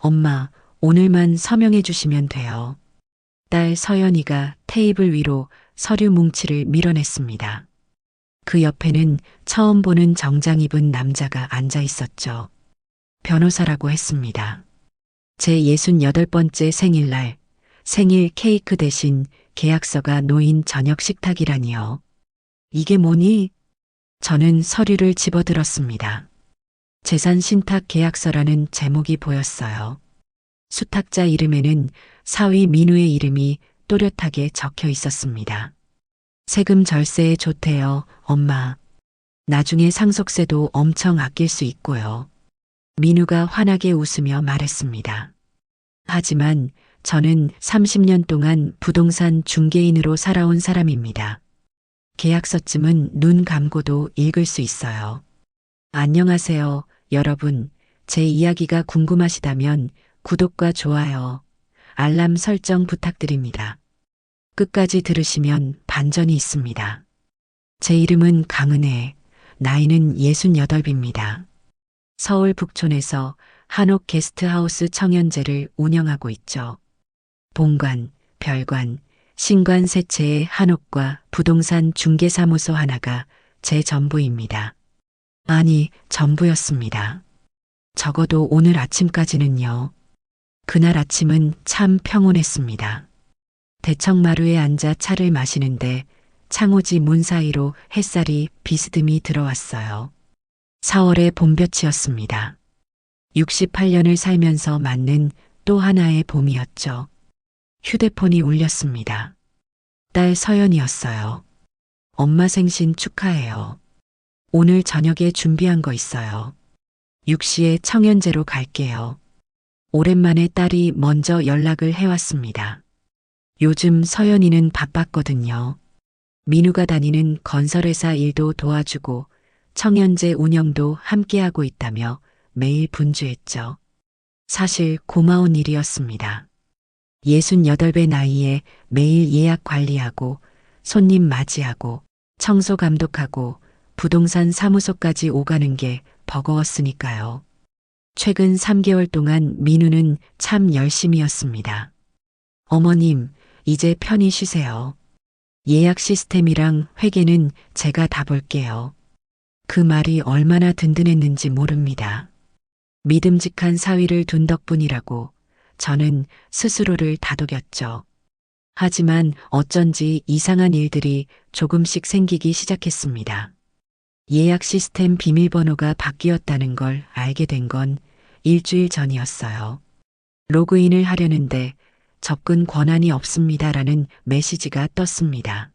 엄마, 오늘만 서명해 주시면 돼요. 딸 서연이가 테이블 위로 서류 뭉치를 밀어냈습니다. 그 옆에는 처음 보는 정장 입은 남자가 앉아 있었죠. 변호사라고 했습니다. 제 68번째 생일날 생일 케이크 대신 계약서가 놓인 저녁 식탁이라니요. 이게 뭐니? 저는 서류를 집어들었습니다. 재산 신탁 계약서라는 제목이 보였어요. 수탁자 이름에는 사위 민우의 이름이 또렷하게 적혀 있었습니다. 세금 절세에 좋대요, 엄마. 나중에 상속세도 엄청 아낄 수 있고요. 민우가 환하게 웃으며 말했습니다. 하지만 저는 30년 동안 부동산 중개인으로 살아온 사람입니다. 계약서쯤은 눈 감고도 읽을 수 있어요. 안녕하세요, 여러분. 제 이야기가 궁금하시다면 구독과 좋아요, 알람 설정 부탁드립니다. 끝까지 들으시면 반전이 있습니다. 제 이름은 강은혜, 나이는 68입니다. 서울 북촌에서 한옥 게스트하우스 청년제를 운영하고 있죠. 본관, 별관, 신관 세 채의 한옥과 부동산 중개사무소 하나가 제 전부입니다. 아니, 전부였습니다. 적어도 오늘 아침까지는요. 그날 아침은 참 평온했습니다. 대청마루에 앉아 차를 마시는데 창호지 문 사이로 햇살이 비스듬히 들어왔어요. 4월의 봄볕이었습니다. 68년을 살면서 맞는 또 하나의 봄이었죠. 휴대폰이 울렸습니다. 딸 서연이었어요. 엄마 생신 축하해요. 오늘 저녁에 준비한 거 있어요. 6시에 청년제로 갈게요. 오랜만에 딸이 먼저 연락을 해왔습니다. 요즘 서연이는 바빴거든요. 민우가 다니는 건설회사 일도 도와주고 청년제 운영도 함께하고 있다며 매일 분주했죠. 사실 고마운 일이었습니다. 68배 나이에 매일 예약 관리하고 손님 맞이하고 청소 감독하고 부동산 사무소까지 오가는 게 버거웠으니까요. 최근 3개월 동안 민우는 참 열심이었습니다. 어머님, 이제 편히 쉬세요. 예약 시스템이랑 회계는 제가 다 볼게요. 그 말이 얼마나 든든했는지 모릅니다. 믿음직한 사위를 둔 덕분이라고 저는 스스로를 다독였죠. 하지만 어쩐지 이상한 일들이 조금씩 생기기 시작했습니다. 예약 시스템 비밀번호가 바뀌었다는 걸 알게 된 건 일주일 전이었어요. 로그인을 하려는데 접근 권한이 없습니다라는 메시지가 떴습니다.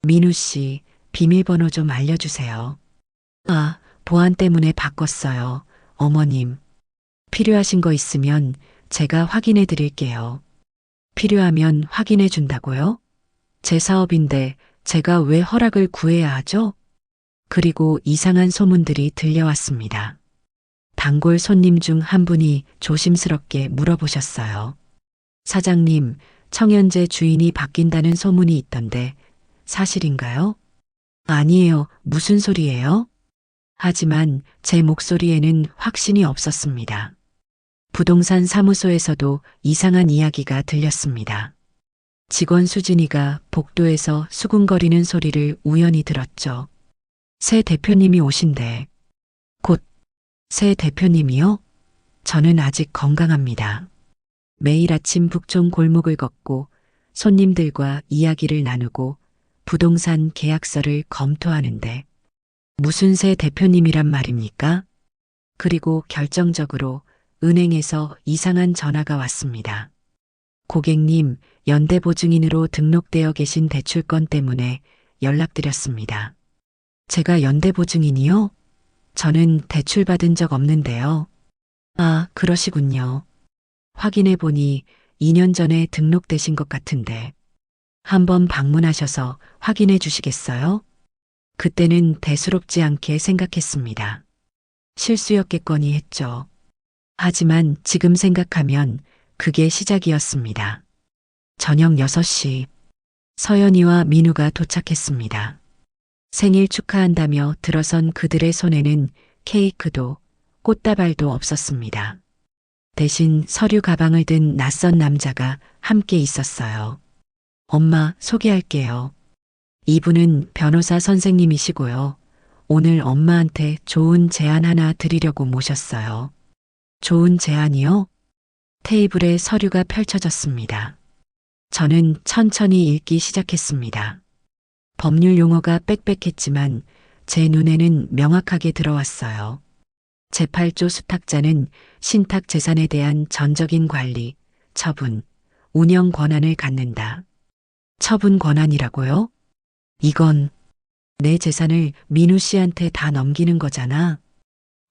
민우 씨, 비밀번호 좀 알려주세요. 아, 보안 때문에 바꿨어요. 어머님, 필요하신 거 있으면 제가 확인해 드릴게요. 필요하면 확인해 준다고요? 제 사업인데 제가 왜 허락을 구해야 하죠? 그리고 이상한 소문들이 들려왔습니다. 단골 손님 중 한 분이 조심스럽게 물어보셨어요. 사장님, 청년제 주인이 바뀐다는 소문이 있던데 사실인가요? 아니에요. 무슨 소리예요? 하지만 제 목소리에는 확신이 없었습니다. 부동산 사무소에서도 이상한 이야기가 들렸습니다. 직원 수진이가 복도에서 수군거리는 소리를 우연히 들었죠. 새 대표님이 오신대. 곧 새 대표님이요? 저는 아직 건강합니다. 매일 아침 북촌 골목을 걷고 손님들과 이야기를 나누고 부동산 계약서를 검토하는데 무슨 새 대표님이란 말입니까? 그리고 결정적으로 은행에서 이상한 전화가 왔습니다. 고객님, 연대보증인으로 등록되어 계신 대출건 때문에 연락드렸습니다. 제가 연대보증인이요? 저는 대출 받은 적 없는데요. 아, 그러시군요. 확인해 보니 2년 전에 등록되신 것 같은데 한번 방문하셔서 확인해 주시겠어요? 그때는 대수롭지 않게 생각했습니다. 실수였겠거니 했죠. 하지만 지금 생각하면 그게 시작이었습니다. 저녁 6시 서연이와 민우가 도착했습니다. 생일 축하한다며 들어선 그들의 손에는 케이크도 꽃다발도 없었습니다. 대신 서류 가방을 든 낯선 남자가 함께 있었어요. 엄마, 소개할게요. 이분은 변호사 선생님이시고요. 오늘 엄마한테 좋은 제안 하나 드리려고 모셨어요. 좋은 제안이요? 테이블에 서류가 펼쳐졌습니다. 저는 천천히 읽기 시작했습니다. 법률 용어가 빽빽했지만 제 눈에는 명확하게 들어왔어요. 제8조 수탁자는 신탁 재산에 대한 전적인 관리, 처분, 운영 권한을 갖는다. 처분 권한이라고요? 이건 내 재산을 민우 씨한테 다 넘기는 거잖아.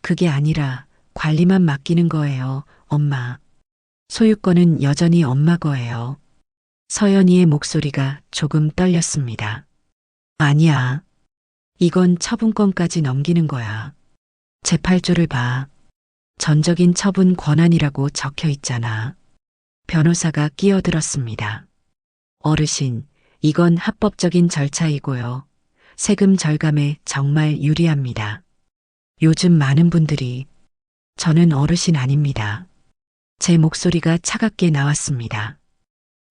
그게 아니라 관리만 맡기는 거예요, 엄마. 소유권은 여전히 엄마 거예요. 서연이의 목소리가 조금 떨렸습니다. 아니야. 이건 처분권까지 넘기는 거야. 제8조를 봐. 전적인 처분 권한이라고 적혀 있잖아. 변호사가 끼어들었습니다. 어르신, 이건 합법적인 절차이고요. 세금 절감에 정말 유리합니다. 요즘 많은 분들이 저는 어르신 아닙니다. 제 목소리가 차갑게 나왔습니다.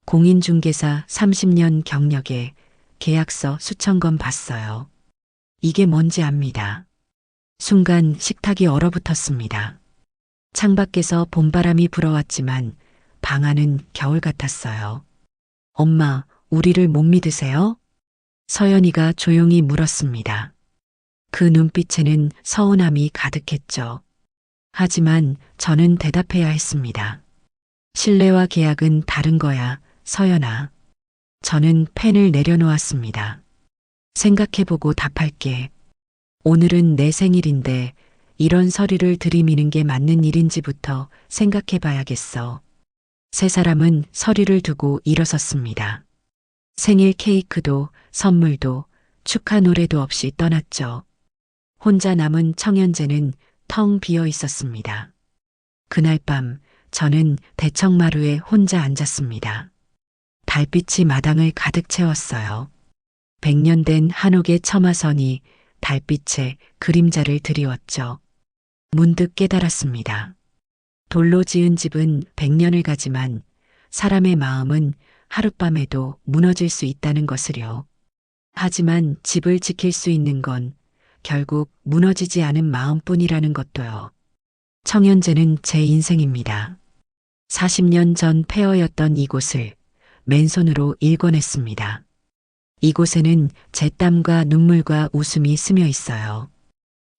공인중개사 30년 경력에 계약서 수천 건 봤어요. 이게 뭔지 압니다. 순간 식탁이 얼어붙었습니다. 창밖에서 봄바람이 불어왔지만 방 안은 겨울 같았어요. 엄마, 우리를 못 믿으세요? 서연이가 조용히 물었습니다. 그 눈빛에는 서운함이 가득했죠. 하지만 저는 대답해야 했습니다. 신뢰와 계약은 다른 거야, 서연아. 저는 펜을 내려놓았습니다. 생각해보고 답할게. 오늘은 내 생일인데 이런 서류를 들이미는 게 맞는 일인지부터 생각해봐야겠어. 세 사람은 서류를 두고 일어섰습니다. 생일 케이크도 선물도 축하 노래도 없이 떠났죠. 혼자 남은 청현재는 텅 비어 있었습니다. 그날 밤 저는 대청마루에 혼자 앉았습니다. 달빛이 마당을 가득 채웠어요. 100년 된 한옥의 처마선이 달빛에 그림자를 드리웠죠. 문득 깨달았습니다. 돌로 지은 집은 100년을 가지만 사람의 마음은 하룻밤에도 무너질 수 있다는 것을요. 하지만 집을 지킬 수 있는 건 결국 무너지지 않은 마음뿐이라는 것도요. 청현재는 제 인생입니다. 40년 전 폐허였던 이곳을 맨손으로 일궈냈습니다. 이곳에는 제 땀과 눈물과 웃음이 스며 있어요.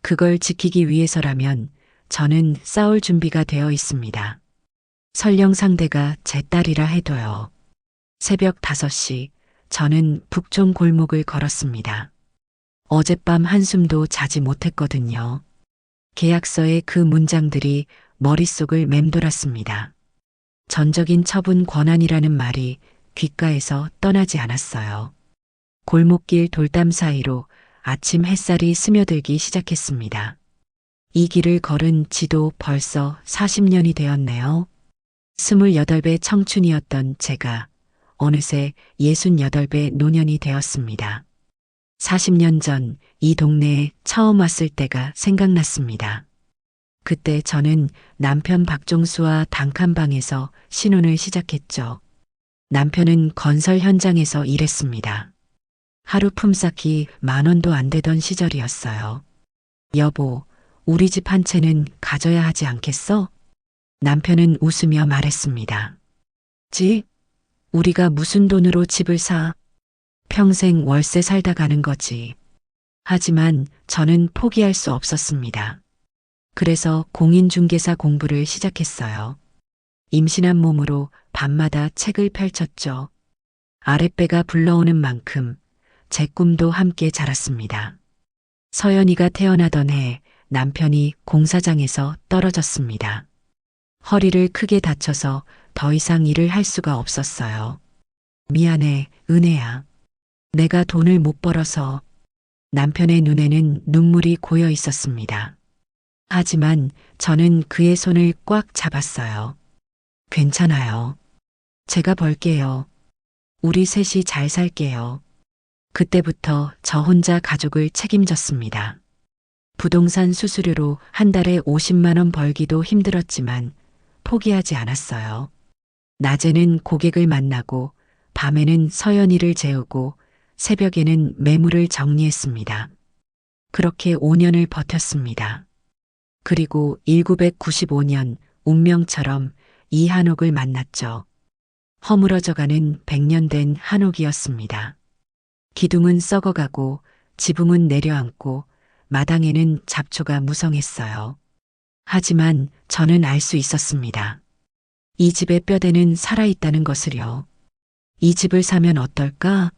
그걸 지키기 위해서라면 저는 싸울 준비가 되어 있습니다. 설령 상대가 제 딸이라 해도요. 새벽 5시 저는 북촌 골목을 걸었습니다. 어젯밤 한숨도 자지 못했거든요. 계약서의 그 문장들이 머릿속을 맴돌았습니다. 전적인 처분 권한이라는 말이 귓가에서 떠나지 않았어요. 골목길 돌담 사이로 아침 햇살이 스며들기 시작했습니다. 이 길을 걸은 지도 벌써 40년이 되었네요. 28배 청춘이었던 제가 어느새 68배 노년이 되었습니다. 40년 전 이 동네에 처음 왔을 때가 생각났습니다. 그때 저는 남편 박종수와 단칸방에서 신혼을 시작했죠. 남편은 건설 현장에서 일했습니다. 하루 품삯이 10,000원도 안 되던 시절이었어요. 여보, 우리 집 한 채는 가져야 하지 않겠어? 남편은 웃으며 말했습니다. 집? 우리가 무슨 돈으로 집을 사? 평생 월세 살다 가는 거지. 하지만 저는 포기할 수 없었습니다. 그래서 공인중개사 공부를 시작했어요. 임신한 몸으로 밤마다 책을 펼쳤죠. 아랫배가 불러오는 만큼 제 꿈도 함께 자랐습니다. 서연이가 태어나던 해 남편이 공사장에서 떨어졌습니다. 허리를 크게 다쳐서 더 이상 일을 할 수가 없었어요. 미안해, 은혜야. 내가 돈을 못 벌어서. 남편의 눈에는 눈물이 고여 있었습니다. 하지만 저는 그의 손을 꽉 잡았어요. 괜찮아요. 제가 벌게요. 우리 셋이 잘 살게요. 그때부터 저 혼자 가족을 책임졌습니다. 부동산 수수료로 한 달에 50만 원 벌기도 힘들었지만 포기하지 않았어요. 낮에는 고객을 만나고 밤에는 서연이를 재우고 새벽에는 매물을 정리했습니다. 그렇게 5년을 버텼습니다. 그리고 1995년 운명처럼 이한옥을 만났죠. 허물어져가는 100년 된 한옥이었습니다. 기둥은 썩어가고 지붕은 내려앉고 마당에는 잡초가 무성했어요. 하지만 저는 알 수 있었습니다. 이 집의 뼈대는 살아있다는 것을요. 이 집을 사면 어떨까?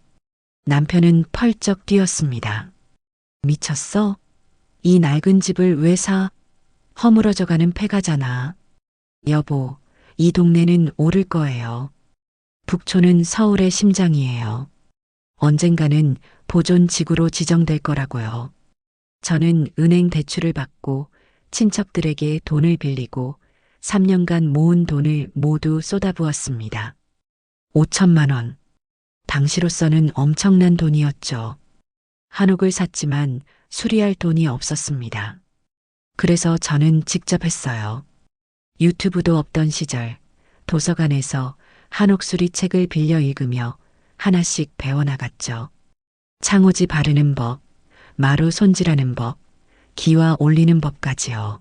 남편은 펄쩍 뛰었습니다. 미쳤어? 이 낡은 집을 왜 사? 허물어져가는 폐가잖아. 여보, 이 동네는 오를 거예요. 북촌은 서울의 심장이에요. 언젠가는 보존지구로 지정될 거라고요. 저는 은행 대출을 받고 친척들에게 돈을 빌리고 3년간 모은 돈을 모두 쏟아부었습니다. 5천만 원. 당시로서는 엄청난 돈이었죠. 한옥을 샀지만 수리할 돈이 없었습니다. 그래서 저는 직접 했어요. 유튜브도 없던 시절 도서관에서 한옥수리 책을 빌려 읽으며 하나씩 배워나갔죠. 창호지 바르는 법, 마루 손질하는 법, 기와 올리는 법까지요.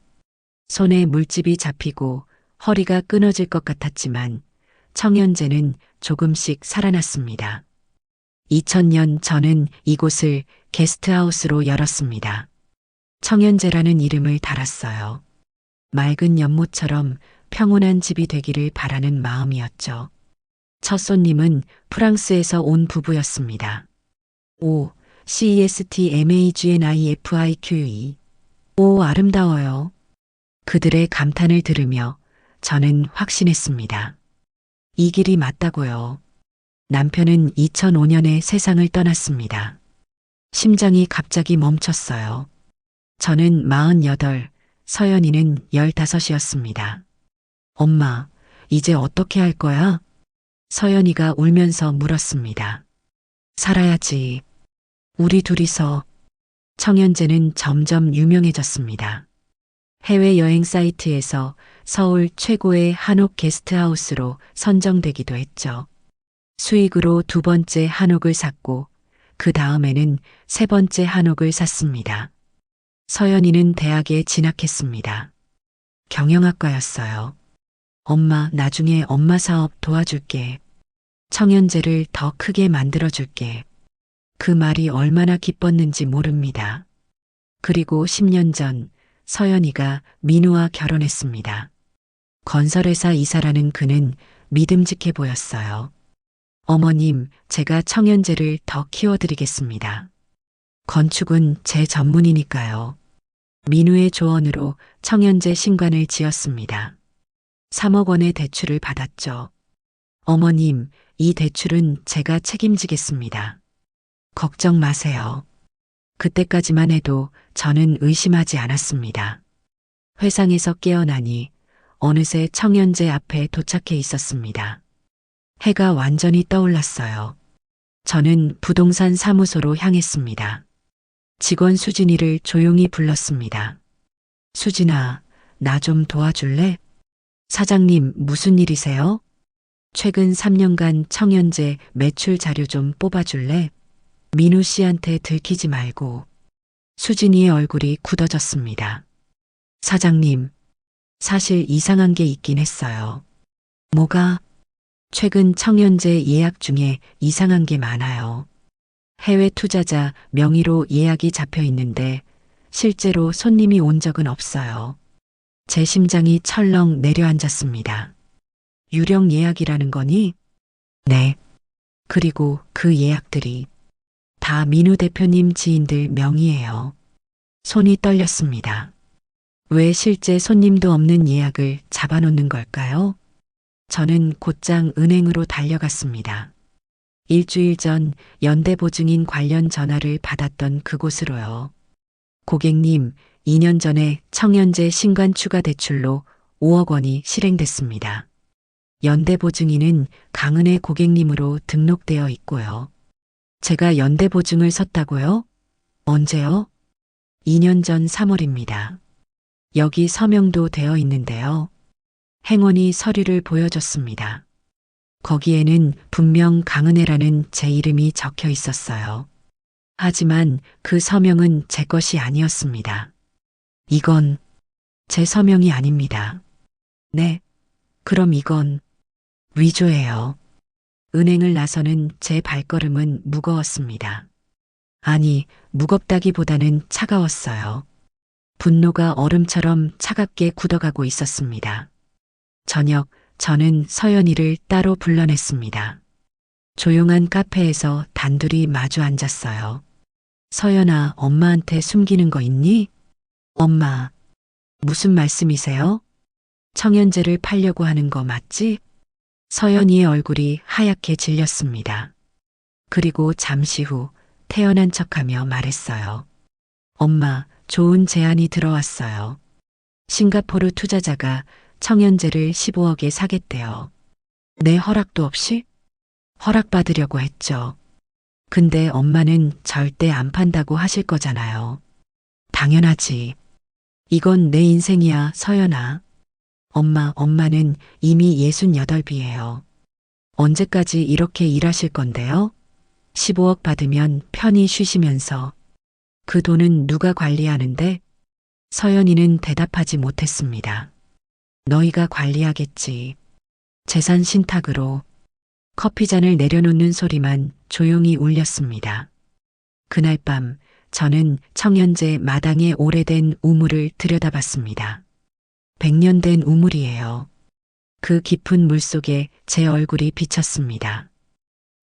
손에 물집이 잡히고 허리가 끊어질 것 같았지만 청연제는 조금씩 살아났습니다. 2000년 저는 이곳을 게스트하우스로 열었습니다. 청연제라는 이름을 달았어요. 맑은 연못처럼 평온한 집이 되기를 바라는 마음이었죠. 첫 손님은 프랑스에서 온 부부였습니다. 오, CESTMAGNIFIQE. 오, 아름다워요. 그들의 감탄을 들으며 저는 확신했습니다. 이 길이 맞다고요. 남편은 2005년에 세상을 떠났습니다. 심장이 갑자기 멈췄어요. 저는 48, 서연이는 15이었습니다. 엄마, 이제 어떻게 할 거야? 서연이가 울면서 물었습니다. 살아야지. 우리 둘이서. 청연제는 점점 유명해졌습니다. 해외여행 사이트에서 서울 최고의 한옥 게스트하우스로 선정되기도 했죠. 수익으로 두 번째 한옥을 샀고 그 다음에는 세 번째 한옥을 샀습니다. 서연이는 대학에 진학했습니다. 경영학과였어요. 엄마, 나중에 엄마 사업 도와줄게. 청연제를 더 크게 만들어줄게. 그 말이 얼마나 기뻤는지 모릅니다. 그리고 10년 전 서연이가 민우와 결혼했습니다. 건설회사 이사라는 그는 믿음직해 보였어요. 어머님, 제가 청연제를 더 키워드리겠습니다. 건축은 제 전문이니까요. 민우의 조언으로 청연제 신관을 지었습니다. 3억 원의 대출을 받았죠. 어머님, 이 대출은 제가 책임지겠습니다. 걱정 마세요. 그때까지만 해도 저는 의심하지 않았습니다. 회상에서 깨어나니 어느새 청연제 앞에 도착해 있었습니다. 해가 완전히 떠올랐어요. 저는 부동산 사무소로 향했습니다. 직원 수진이를 조용히 불렀습니다. 수진아, 나 좀 도와줄래? 사장님, 무슨 일이세요? 최근 3년간 청연제 매출 자료 좀 뽑아줄래? 민우 씨한테 들키지 말고. 수진이의 얼굴이 굳어졌습니다. 사장님, 사실 이상한 게 있긴 했어요. 뭐가? 최근 청연제 예약 중에 이상한 게 많아요. 해외 투자자 명의로 예약이 잡혀 있는데 실제로 손님이 온 적은 없어요. 제 심장이 철렁 내려앉았습니다. 유령 예약이라는 거니? 네. 그리고 그 예약들이 다 민우 대표님 지인들 명의예요. 손이 떨렸습니다. 왜 실제 손님도 없는 예약을 잡아놓는 걸까요? 저는 곧장 은행으로 달려갔습니다. 일주일 전 연대보증인 관련 전화를 받았던 그곳으로요. 고객님, 2년 전에 청연제 신관 추가 대출로 5억 원이 실행됐습니다. 연대보증인은 강은혜 고객님으로 등록되어 있고요. 제가 연대보증을 섰다고요? 언제요? 2년 전 3월입니다. 여기 서명도 되어 있는데요. 행원이 서류를 보여줬습니다. 거기에는 분명 강은혜라는 제 이름이 적혀 있었어요. 하지만 그 서명은 제 것이 아니었습니다. 이건 제 서명이 아닙니다. 네, 그럼 이건 위조예요. 은행을 나서는 제 발걸음은 무거웠습니다. 아니, 무겁다기보다는 차가웠어요. 분노가 얼음처럼 차갑게 굳어가고 있었습니다. 저녁, 저는 서연이를 따로 불러냈습니다. 조용한 카페에서 단둘이 마주 앉았어요. 서연아, 엄마한테 숨기는 거 있니? 엄마, 무슨 말씀이세요? 청연제를 팔려고 하는 거 맞지? 서연이의 얼굴이 하얗게 질렸습니다. 그리고 잠시 후 태연한 척하며 말했어요. 엄마, 좋은 제안이 들어왔어요. 싱가포르 투자자가 청연제를 15억에 사겠대요. 내 허락도 없이? 허락받으려고 했죠. 근데 엄마는 절대 안 판다고 하실 거잖아요. 당연하지. 이건 내 인생이야, 서연아. 엄마는 이미 68이에요. 언제까지 이렇게 일하실 건데요? 15억 받으면 편히 쉬시면서. 그 돈은 누가 관리하는데? 서연이는 대답하지 못했습니다. 너희가 관리하겠지. 재산 신탁으로. 커피잔을 내려놓는 소리만 조용히 울렸습니다. 그날 밤 저는 청연제 마당의 오래된 우물을 들여다봤습니다. 100년 된 우물이에요. 그 깊은 물속에 제 얼굴이 비쳤습니다.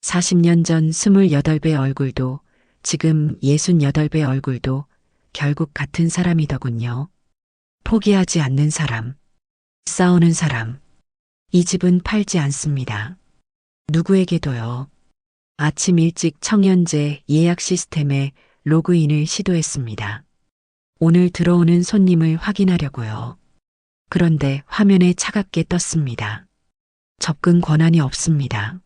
40년 전 28배 얼굴도 지금 68배 얼굴도 결국 같은 사람이더군요. 포기하지 않는 사람, 싸우는 사람. 이 집은 팔지 않습니다. 누구에게도요. 아침 일찍 청연제 예약 시스템에 로그인을 시도했습니다. 오늘 들어오는 손님을 확인하려고요. 그런데 화면에 차갑게 떴습니다. 접근 권한이 없습니다.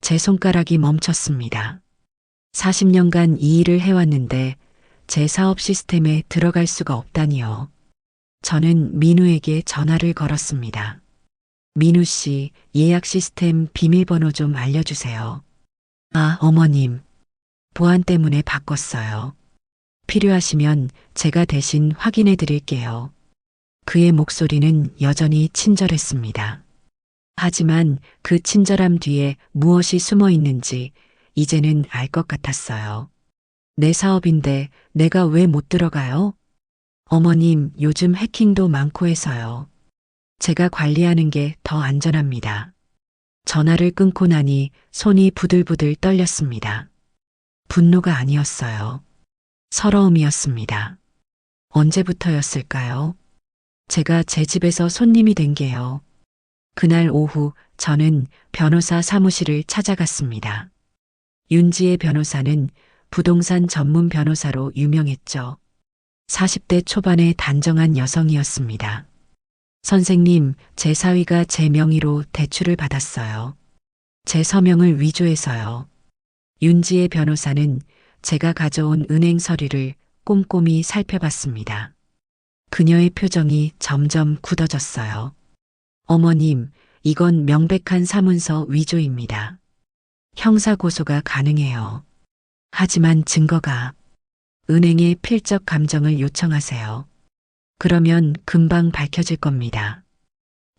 제 손가락이 멈췄습니다. 40년간 이 일을 해왔는데 제 사업 시스템에 들어갈 수가 없다니요. 저는 민우에게 전화를 걸었습니다. 민우 씨, 예약 시스템 비밀번호 좀 알려주세요. 아, 어머님. 보안 때문에 바꿨어요. 필요하시면 제가 대신 확인해 드릴게요. 그의 목소리는 여전히 친절했습니다. 하지만 그 친절함 뒤에 무엇이 숨어 있는지 이제는 알 것 같았어요. 내 사업인데 내가 왜 못 들어가요? 어머님, 요즘 해킹도 많고 해서요. 제가 관리하는 게 더 안전합니다. 전화를 끊고 나니 손이 부들부들 떨렸습니다. 분노가 아니었어요. 서러움이었습니다. 언제부터였을까요? 제가 제 집에서 손님이 된 게요. 그날 오후 저는 변호사 사무실을 찾아갔습니다. 윤지혜 변호사는 부동산 전문 변호사로 유명했죠. 40대 초반의 단정한 여성이었습니다. 선생님, 제 사위가 제 명의로 대출을 받았어요. 제 서명을 위조해서요. 윤지혜 변호사는 제가 가져온 은행 서류를 꼼꼼히 살펴봤습니다. 그녀의 표정이 점점 굳어졌어요. 어머님, 이건 명백한 사문서 위조입니다. 형사고소가 가능해요. 하지만 증거가 은행에 필적 감정을 요청하세요. 그러면 금방 밝혀질 겁니다.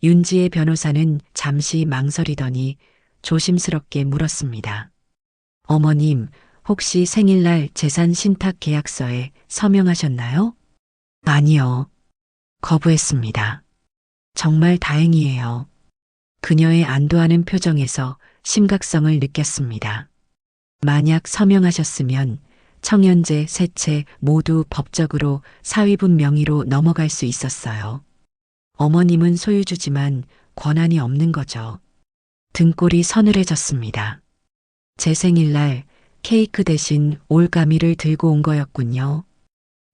윤지혜 변호사는 잠시 망설이더니 조심스럽게 물었습니다. 어머님, 혹시 생일날 재산 신탁 계약서에 서명하셨나요? 아니요. 거부했습니다. 정말 다행이에요. 그녀의 안도하는 표정에서 심각성을 느꼈습니다. 만약 서명하셨으면 청연제 세 채 모두 법적으로 사위분 명의로 넘어갈 수 있었어요. 어머님은 소유주지만 권한이 없는 거죠. 등골이 서늘해졌습니다. 제 생일날 케이크 대신 올가미를 들고 온 거였군요.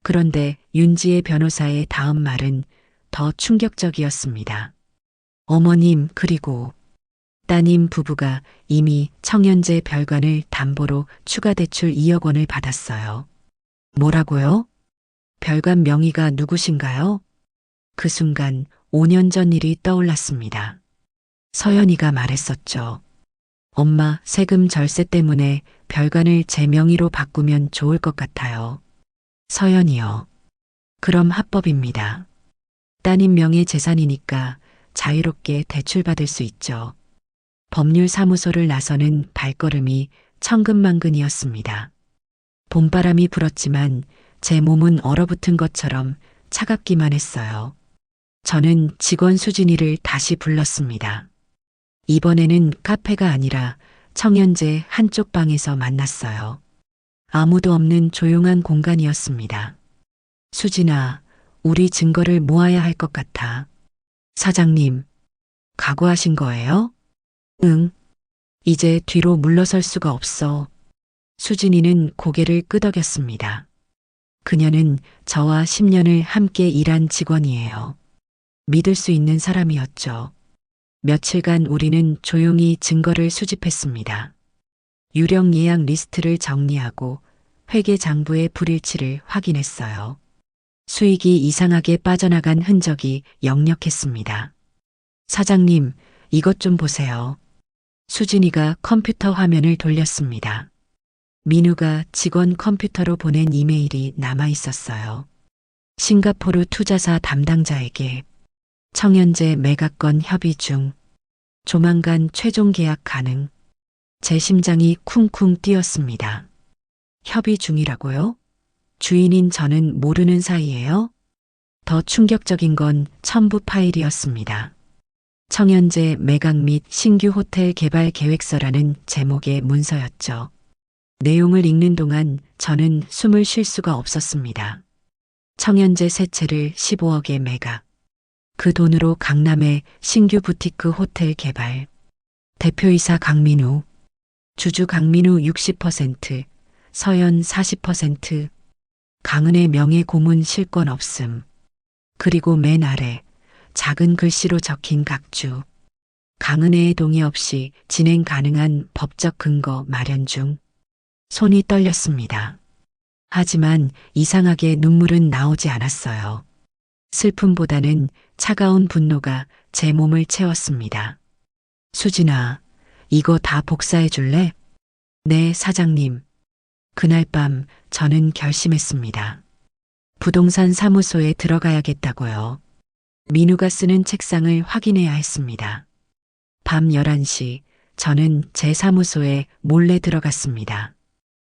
그런데 윤지혜 변호사의 다음 말은 더 충격적이었습니다. 어머님, 그리고 따님 부부가 이미 청연제 별관을 담보로 추가 대출 2억 원을 받았어요. 뭐라고요? 별관 명의가 누구신가요? 그 순간 5년 전 일이 떠올랐습니다. 서연이가 말했었죠. 엄마, 세금 절세 때문에 별관을 제 명의로 바꾸면 좋을 것 같아요. 서연이요. 그럼 합법입니다. 따님 명의 재산이니까 자유롭게 대출받을 수 있죠. 법률사무소를 나서는 발걸음이 천근만근이었습니다. 봄바람이 불었지만 제 몸은 얼어붙은 것처럼 차갑기만 했어요. 저는 직원 수진이를 다시 불렀습니다. 이번에는 카페가 아니라 청년제 한쪽 방에서 만났어요. 아무도 없는 조용한 공간이었습니다. 수진아, 우리 증거를 모아야 할 것 같아. 사장님, 각오하신 거예요? 응. 이제 뒤로 물러설 수가 없어. 수진이는 고개를 끄덕였습니다. 그녀는 저와 10년을 함께 일한 직원이에요. 믿을 수 있는 사람이었죠. 며칠간 우리는 조용히 증거를 수집했습니다. 유령 예약 리스트를 정리하고 회계 장부의 불일치를 확인했어요. 수익이 이상하게 빠져나간 흔적이 역력했습니다. 사장님, 이것 좀 보세요. 수진이가 컴퓨터 화면을 돌렸습니다. 민우가 직원 컴퓨터로 보낸 이메일이 남아 있었어요. 싱가포르 투자사 담당자에게 청연제 매각건 협의 중, 조만간 최종 계약 가능. 제 심장이 쿵쿵 뛰었습니다. 협의 중이라고요? 주인인 저는 모르는 사이예요? 더 충격적인 건 첨부 파일이었습니다. 청연제 매각 및 신규 호텔 개발 계획서라는 제목의 문서였죠. 내용을 읽는 동안 저는 숨을 쉴 수가 없었습니다. 청연제 세 채를 15억에 매각. 그 돈으로 강남에 신규 부티크 호텔 개발. 대표이사 강민우. 주주 강민우 60%, 서연 40%, 강은의 명예 고문 실권 없음. 그리고 맨 아래 작은 글씨로 적힌 각주. 강은혜의 동의 없이 진행 가능한 법적 근거 마련 중. 손이 떨렸습니다. 하지만 이상하게 눈물은 나오지 않았어요. 슬픔보다는 차가운 분노가 제 몸을 채웠습니다. 수진아, 이거 다 복사해 줄래? 네, 사장님. 그날 밤 저는 결심했습니다. 부동산 사무소에 들어가야겠다고요. 민우가 쓰는 책상을 확인해야 했습니다. 밤 11시 저는 제 사무소에 몰래 들어갔습니다.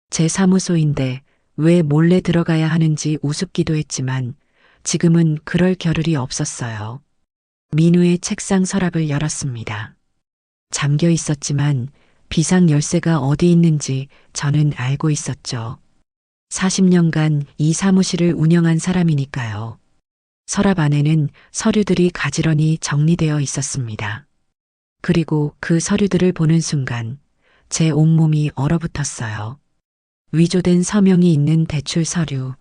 제 사무소인데 왜 몰래 들어가야 하는지 우습기도 했지만 지금은 그럴 겨를이 없었어요. 민우의 책상 서랍을 열었습니다. 잠겨 있었지만 비상 열쇠가 어디 있는지 저는 알고 있었죠. 40년간 이 사무실을 운영한 사람이니까요. 서랍 안에는 서류들이 가지런히 정리되어 있었습니다. 그리고 그 서류들을 보는 순간 제 온몸이 얼어붙었어요. 위조된 서명이 있는 대출 서류,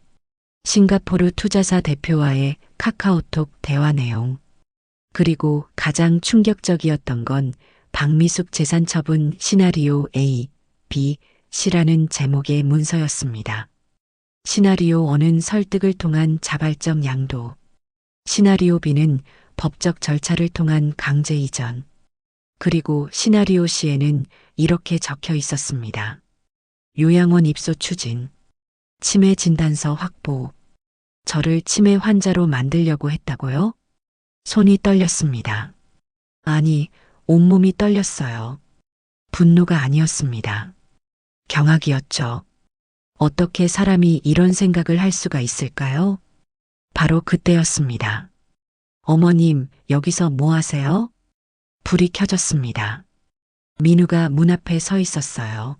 싱가포르 투자사 대표와의 카카오톡 대화 내용, 그리고 가장 충격적이었던 건 박미숙 재산처분 시나리오 A, B, C라는 제목의 문서였습니다. 시나리오 1은 설득을 통한 자발적 양도, 시나리오 B는 법적 절차를 통한 강제 이전, 그리고 시나리오 C에는 이렇게 적혀 있었습니다. 요양원 입소 추진, 치매 진단서 확보, 저를 치매 환자로 만들려고 했다고요? 손이 떨렸습니다. 아니, 온몸이 떨렸어요. 분노가 아니었습니다. 경악이었죠. 어떻게 사람이 이런 생각을 할 수가 있을까요? 바로 그때였습니다. 어머님, 여기서 뭐 하세요? 불이 켜졌습니다. 민우가 문 앞에 서 있었어요.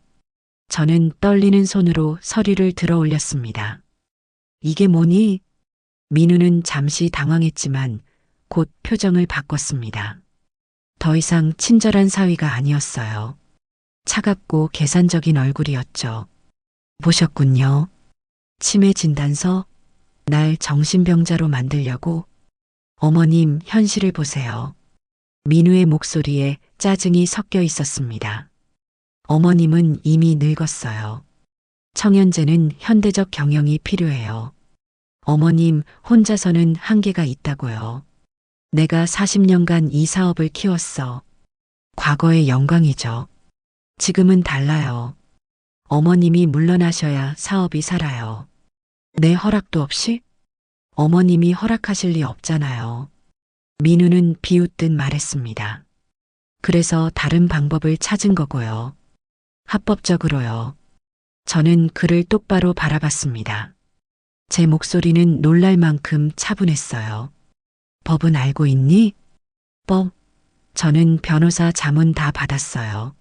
저는 떨리는 손으로 서류를 들어 올렸습니다. 이게 뭐니? 민우는 잠시 당황했지만 곧 표정을 바꿨습니다. 더 이상 친절한 사위가 아니었어요. 차갑고 계산적인 얼굴이었죠. 보셨군요. 치매 진단서? 날 정신병자로 만들려고? 어머님, 현실을 보세요. 민우의 목소리에 짜증이 섞여 있었습니다. 어머님은 이미 늙었어요. 청연제는 현대적 경영이 필요해요. 어머님 혼자서는 한계가 있다고요. 내가 40년간 이 사업을 키웠어. 과거의 영광이죠. 지금은 달라요. 어머님이 물러나셔야 사업이 살아요. 내 허락도 없이? 어머님이 허락하실 리 없잖아요. 민우는 비웃듯 말했습니다. 그래서 다른 방법을 찾은 거고요. 합법적으로요. 저는 그를 똑바로 바라봤습니다. 제 목소리는 놀랄 만큼 차분했어요. 법은 알고 있니? 법. 저는 변호사 자문 다 받았어요.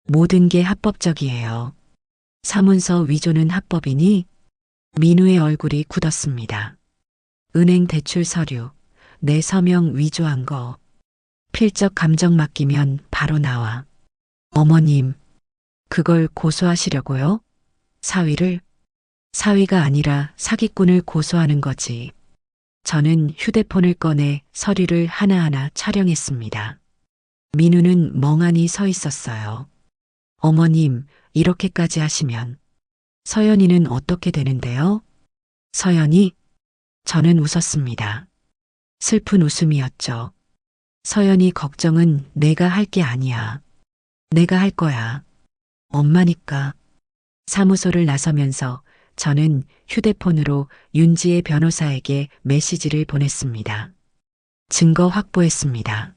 모든 게 합법적이에요. 사문서 위조는 합법이니? 민우의 얼굴이 굳었습니다. 은행 대출 서류, 내 서명 위조한 거. 필적 감정 맡기면 바로 나와. 어머님, 그걸 고소하시려고요? 사위를? 사위가 아니라 사기꾼을 고소하는 거지. 저는 휴대폰을 꺼내 서류를 하나하나 촬영했습니다. 민우는 멍하니 서 있었어요. 어머님, 이렇게까지 하시면 서연이는 어떻게 되는데요? 서연이? 저는 웃었습니다. 슬픈 웃음이었죠. 서연이 걱정은 내가 할 게 아니야. 내가 할 거야. 엄마니까. 사무소를 나서면서 저는 휴대폰으로 윤지의 변호사에게 메시지를 보냈습니다. 증거 확보했습니다.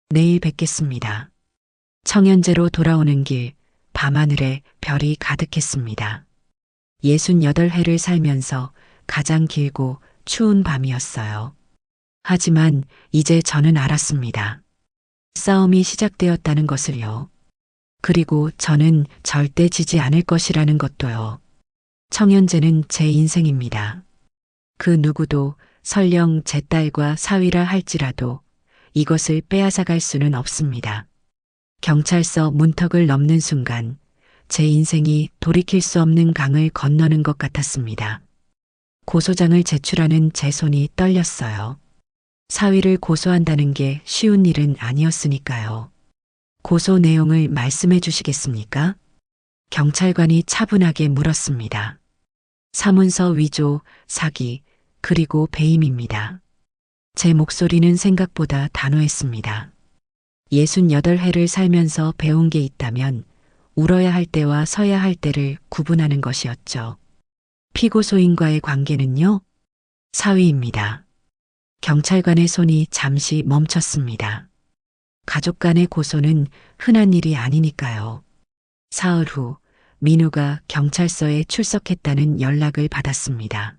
내일 뵙겠습니다. 청연제로 돌아오는 길, 밤하늘에 별이 가득했습니다. 68회를 살면서 가장 길고 추운 밤이었어요. 하지만 이제 저는 알았습니다. 싸움이 시작되었다는 것을요. 그리고 저는 절대 지지 않을 것이라는 것도요. 청연제는 제 인생입니다. 그 누구도 설령 제 딸과 사위라 할지라도 이것을 빼앗아갈 수는 없습니다. 경찰서 문턱을 넘는 순간 제 인생이 돌이킬 수 없는 강을 건너는 것 같았습니다. 고소장을 제출하는 제 손이 떨렸어요. 사위를 고소한다는 게 쉬운 일은 아니었으니까요. 고소 내용을 말씀해 주시겠습니까? 경찰관이 차분하게 물었습니다. 사문서 위조, 사기, 그리고 배임입니다. 제 목소리는 생각보다 단호했습니다. 68회를 살면서 배운 게 있다면 울어야 할 때와 서야 할 때를 구분하는 것이었죠. 피고소인과의 관계는요? 사위입니다. 경찰관의 손이 잠시 멈췄습니다. 가족 간의 고소는 흔한 일이 아니니까요. 사흘 후 민우가 경찰서에 출석했다는 연락을 받았습니다.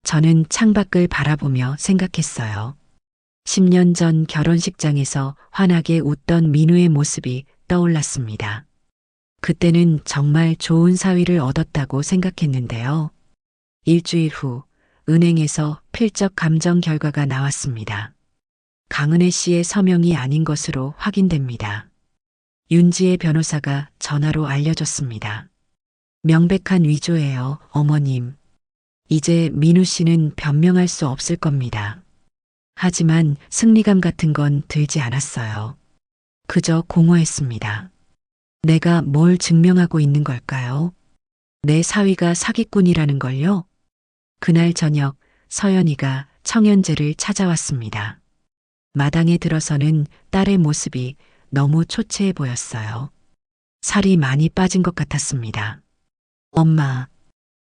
저는 창밖을 바라보며 생각했어요. 10년 전 결혼식장에서 환하게 웃던 민우의 모습이 떠올랐습니다. 그때는 정말 좋은 사위를 얻었다고 생각했는데요. 일주일 후 은행에서 필적 감정 결과가 나왔습니다. 강은혜 씨의 서명이 아닌 것으로 확인됩니다. 윤지의 변호사가 전화로 알려줬습니다. 명백한 위조예요, 어머님. 이제 민우 씨는 변명할 수 없을 겁니다. 하지만 승리감 같은 건 들지 않았어요. 그저 공허했습니다. 내가 뭘 증명하고 있는 걸까요? 내 사위가 사기꾼이라는 걸요? 그날 저녁 서연이가 청연제를 찾아왔습니다. 마당에 들어서는 딸의 모습이 너무 초췌해 보였어요. 살이 많이 빠진 것 같았습니다. 엄마,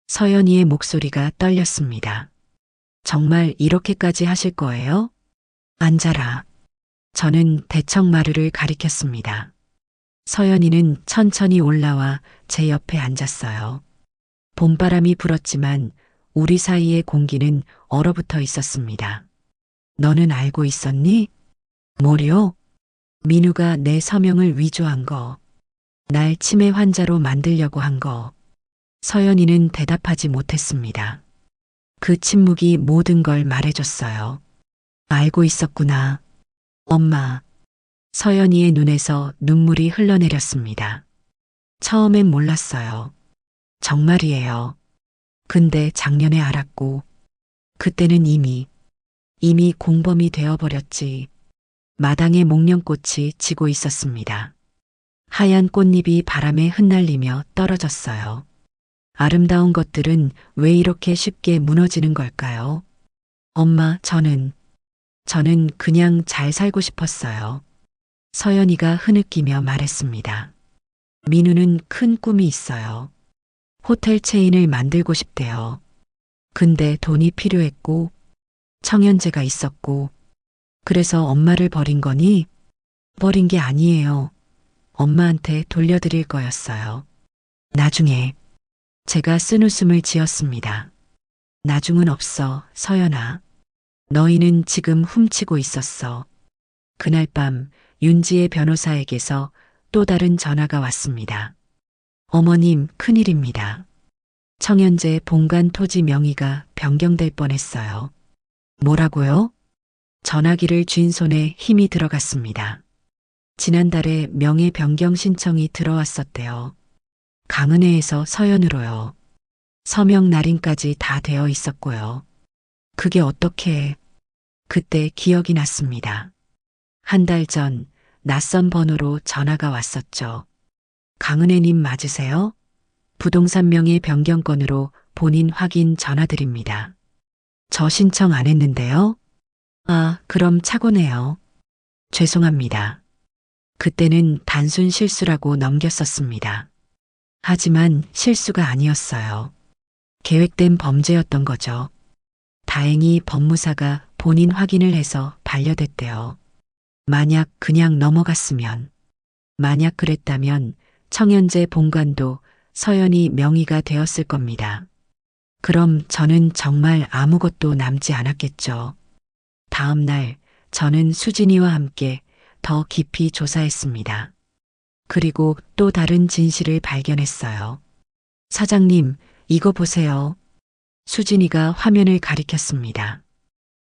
서연이의 목소리가 떨렸습니다. 정말 이렇게까지 하실 거예요? 앉아라. 저는 대청마루를 가리켰습니다. 서연이는 천천히 올라와 제 옆에 앉았어요. 봄바람이 불었지만 우리 사이의 공기는 얼어붙어 있었습니다. 너는 알고 있었니? 뭐요? 민우가 내 서명을 위조한 거. 날 치매 환자로 만들려고 한 거. 서연이는 대답하지 못했습니다. 그 침묵이 모든 걸 말해줬어요. 알고 있었구나. 엄마. 서연이의 눈에서 눈물이 흘러내렸습니다. 처음엔 몰랐어요. 정말이에요. 근데 작년에 알았고, 그때는 이미 공범이 되어버렸지. 마당에 목련꽃이 지고 있었습니다. 하얀 꽃잎이 바람에 흩날리며 떨어졌어요. 아름다운 것들은 왜 이렇게 쉽게 무너지는 걸까요? 엄마, 저는 저는 그냥 잘 살고 싶었어요. 서연이가 흐느끼며 말했습니다. 민우는 큰 꿈이 있어요. 호텔 체인을 만들고 싶대요. 근데 돈이 필요했고, 청연제가 있었고, 그래서 엄마를 버린 거니? 버린 게 아니에요. 엄마한테 돌려드릴 거였어요. 나중에 제가 쓴웃음을 지었습니다. 나중은 없어, 서연아. 너희는 지금 훔치고 있었어. 그날 밤 윤지의 변호사에게서 또 다른 전화가 왔습니다. 어머님, 큰일입니다. 청연제 본관 토지 명의가 변경될 뻔했어요. 뭐라고요? 전화기를 쥔 손에 힘이 들어갔습니다. 지난달에 명의 변경 신청이 들어왔었대요. 강은혜에서 서연으로요. 서명 날인까지 다 되어 있었고요. 그게 어떻게... 그때 기억이 났습니다. 한 달 전 낯선 번호로 전화가 왔었죠. 강은혜님 맞으세요? 부동산 명의 변경건으로 본인 확인 전화드립니다. 저 신청 안 했는데요? 아, 그럼 착오네요. 죄송합니다. 그때는 단순 실수라고 넘겼었습니다. 하지만 실수가 아니었어요. 계획된 범죄였던 거죠. 다행히 법무사가 본인 확인을 해서 반려됐대요. 만약 그냥 넘어갔으면, 만약 그랬다면 청연제 본관도 서연이 명의가 되었을 겁니다. 그럼 저는 정말 아무것도 남지 않았겠죠. 다음 날 저는 수진이와 함께 더 깊이 조사했습니다. 그리고 또 다른 진실을 발견했어요. 사장님, 이거 보세요. 수진이가 화면을 가리켰습니다.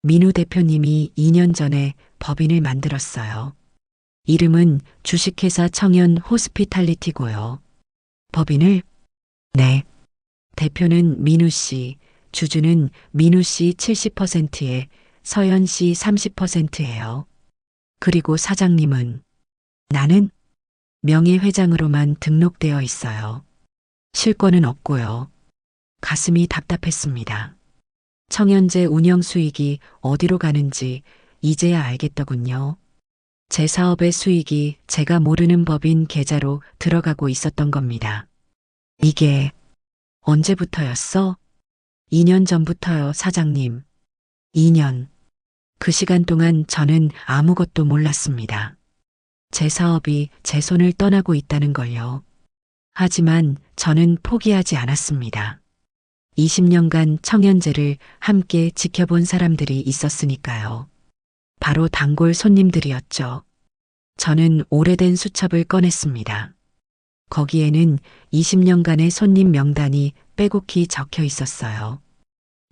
민우 대표님이 2년 전에 법인을 만들었어요. 이름은 주식회사 청연 호스피탈리티고요. 법인을? 네. 대표는 민우 씨, 주주는 민우 씨 70%에 서연 씨 30%예요. 그리고 사장님은 나는 명예회장으로만 등록되어 있어요. 실권은 없고요. 가슴이 답답했습니다. 청연제 운영 수익이 어디로 가는지 이제야 알겠더군요. 제 사업의 수익이 제가 모르는 법인 계좌로 들어가고 있었던 겁니다. 이게 언제부터였어? 2년 전부터요, 사장님. 2년. 그 시간 동안 저는 아무것도 몰랐습니다. 제 사업이 제 손을 떠나고 있다는 걸요. 하지만 저는 포기하지 않았습니다. 20년간 청연제를 함께 지켜본 사람들이 있었으니까요. 바로 단골 손님들이었죠. 저는 오래된 수첩을 꺼냈습니다. 거기에는 20년간의 손님 명단이 빼곡히 적혀 있었어요.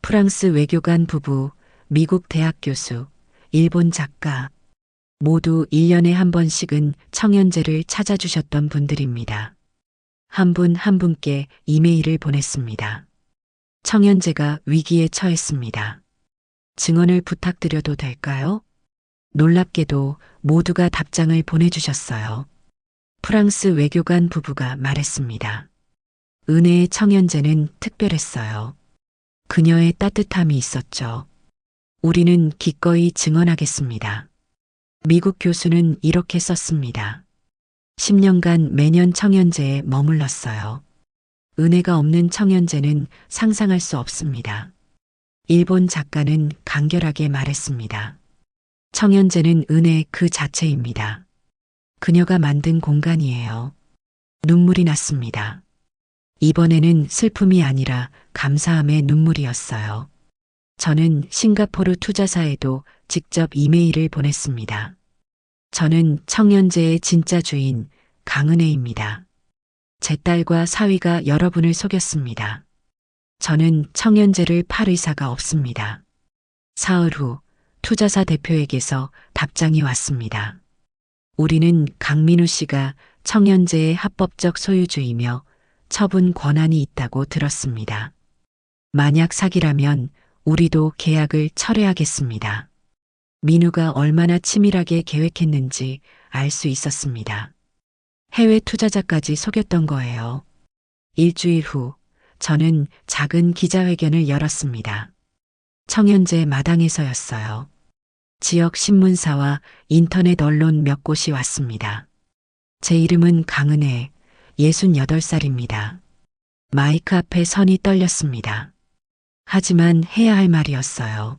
프랑스 외교관 부부, 미국 대학 교수, 일본 작가, 모두 1년에 한 번씩은 청연제를 찾아주셨던 분들입니다. 한 분 한 분께 이메일을 보냈습니다. 청연제가 위기에 처했습니다. 증언을 부탁드려도 될까요? 놀랍게도 모두가 답장을 보내주셨어요. 프랑스 외교관 부부가 말했습니다. 은혜의 청연제는 특별했어요. 그녀의 따뜻함이 있었죠. 우리는 기꺼이 증언하겠습니다. 미국 교수는 이렇게 썼습니다. 10년간 매년 청연제에 머물렀어요. 은혜가 없는 청연제는 상상할 수 없습니다. 일본 작가는 간결하게 말했습니다. 청연제는 은혜 그 자체입니다. 그녀가 만든 공간이에요. 눈물이 났습니다. 이번에는 슬픔이 아니라 감사함의 눈물이었어요. 저는 싱가포르 투자사에도 직접 이메일을 보냈습니다. 저는 청연제의 진짜 주인 강은혜입니다. 제 딸과 사위가 여러분을 속였습니다. 저는 청연제를 팔 의사가 없습니다. 사흘 후 투자사 대표에게서 답장이 왔습니다. 우리는 강민우 씨가 청연제의 합법적 소유주이며 처분 권한이 있다고 들었습니다. 만약 사기라면 우리도 계약을 철회하겠습니다. 민우가 얼마나 치밀하게 계획했는지 알 수 있었습니다. 해외 투자자까지 속였던 거예요. 일주일 후 저는 작은 기자회견을 열었습니다. 청연제 마당에서였어요. 지역 신문사와 인터넷 언론 몇 곳이 왔습니다. 제 이름은 강은혜, 68살입니다. 마이크 앞에 선이 떨렸습니다. 하지만 해야 할 말이었어요.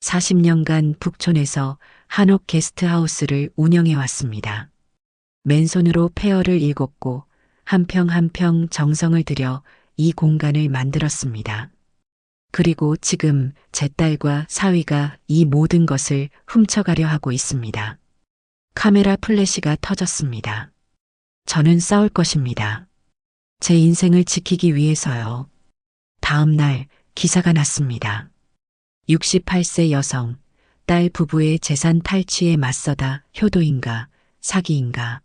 40년간 북촌에서 한옥 게스트하우스를 운영해 왔습니다. 맨손으로 폐허를 일궜고 한 평 한 평 정성을 들여 이 공간을 만들었습니다. 그리고 지금 제 딸과 사위가 이 모든 것을 훔쳐가려 하고 있습니다. 카메라 플래시가 터졌습니다. 저는 싸울 것입니다. 제 인생을 지키기 위해서요. 다음 날 기사가 났습니다. 68세 여성, 딸 부부의 재산 탈취에 맞서다 효도인가, 사기인가.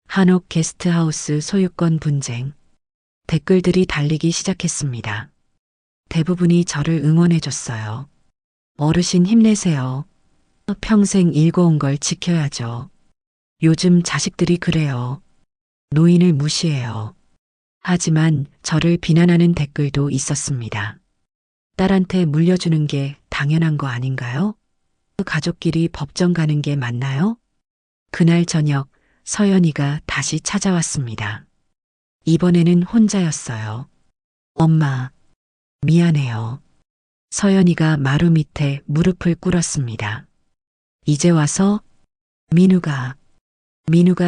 한옥 게스트하우스 소유권 분쟁. 댓글들이 달리기 시작했습니다. 대부분이 저를 응원해줬어요. 어르신 힘내세요. 평생 일궈온 걸 지켜야죠. 요즘 자식들이 그래요. 노인을 무시해요. 하지만 저를 비난하는 댓글도 있었습니다. 딸한테 물려주는 게 당연한 거 아닌가요? 가족끼리 법정 가는 게 맞나요? 그날 저녁 서연이가 다시 찾아왔습니다. 이번에는 혼자였어요. 엄마, 미안해요. 서연이가 마루 밑에 무릎을 꿇었습니다. 이제 와서 민우가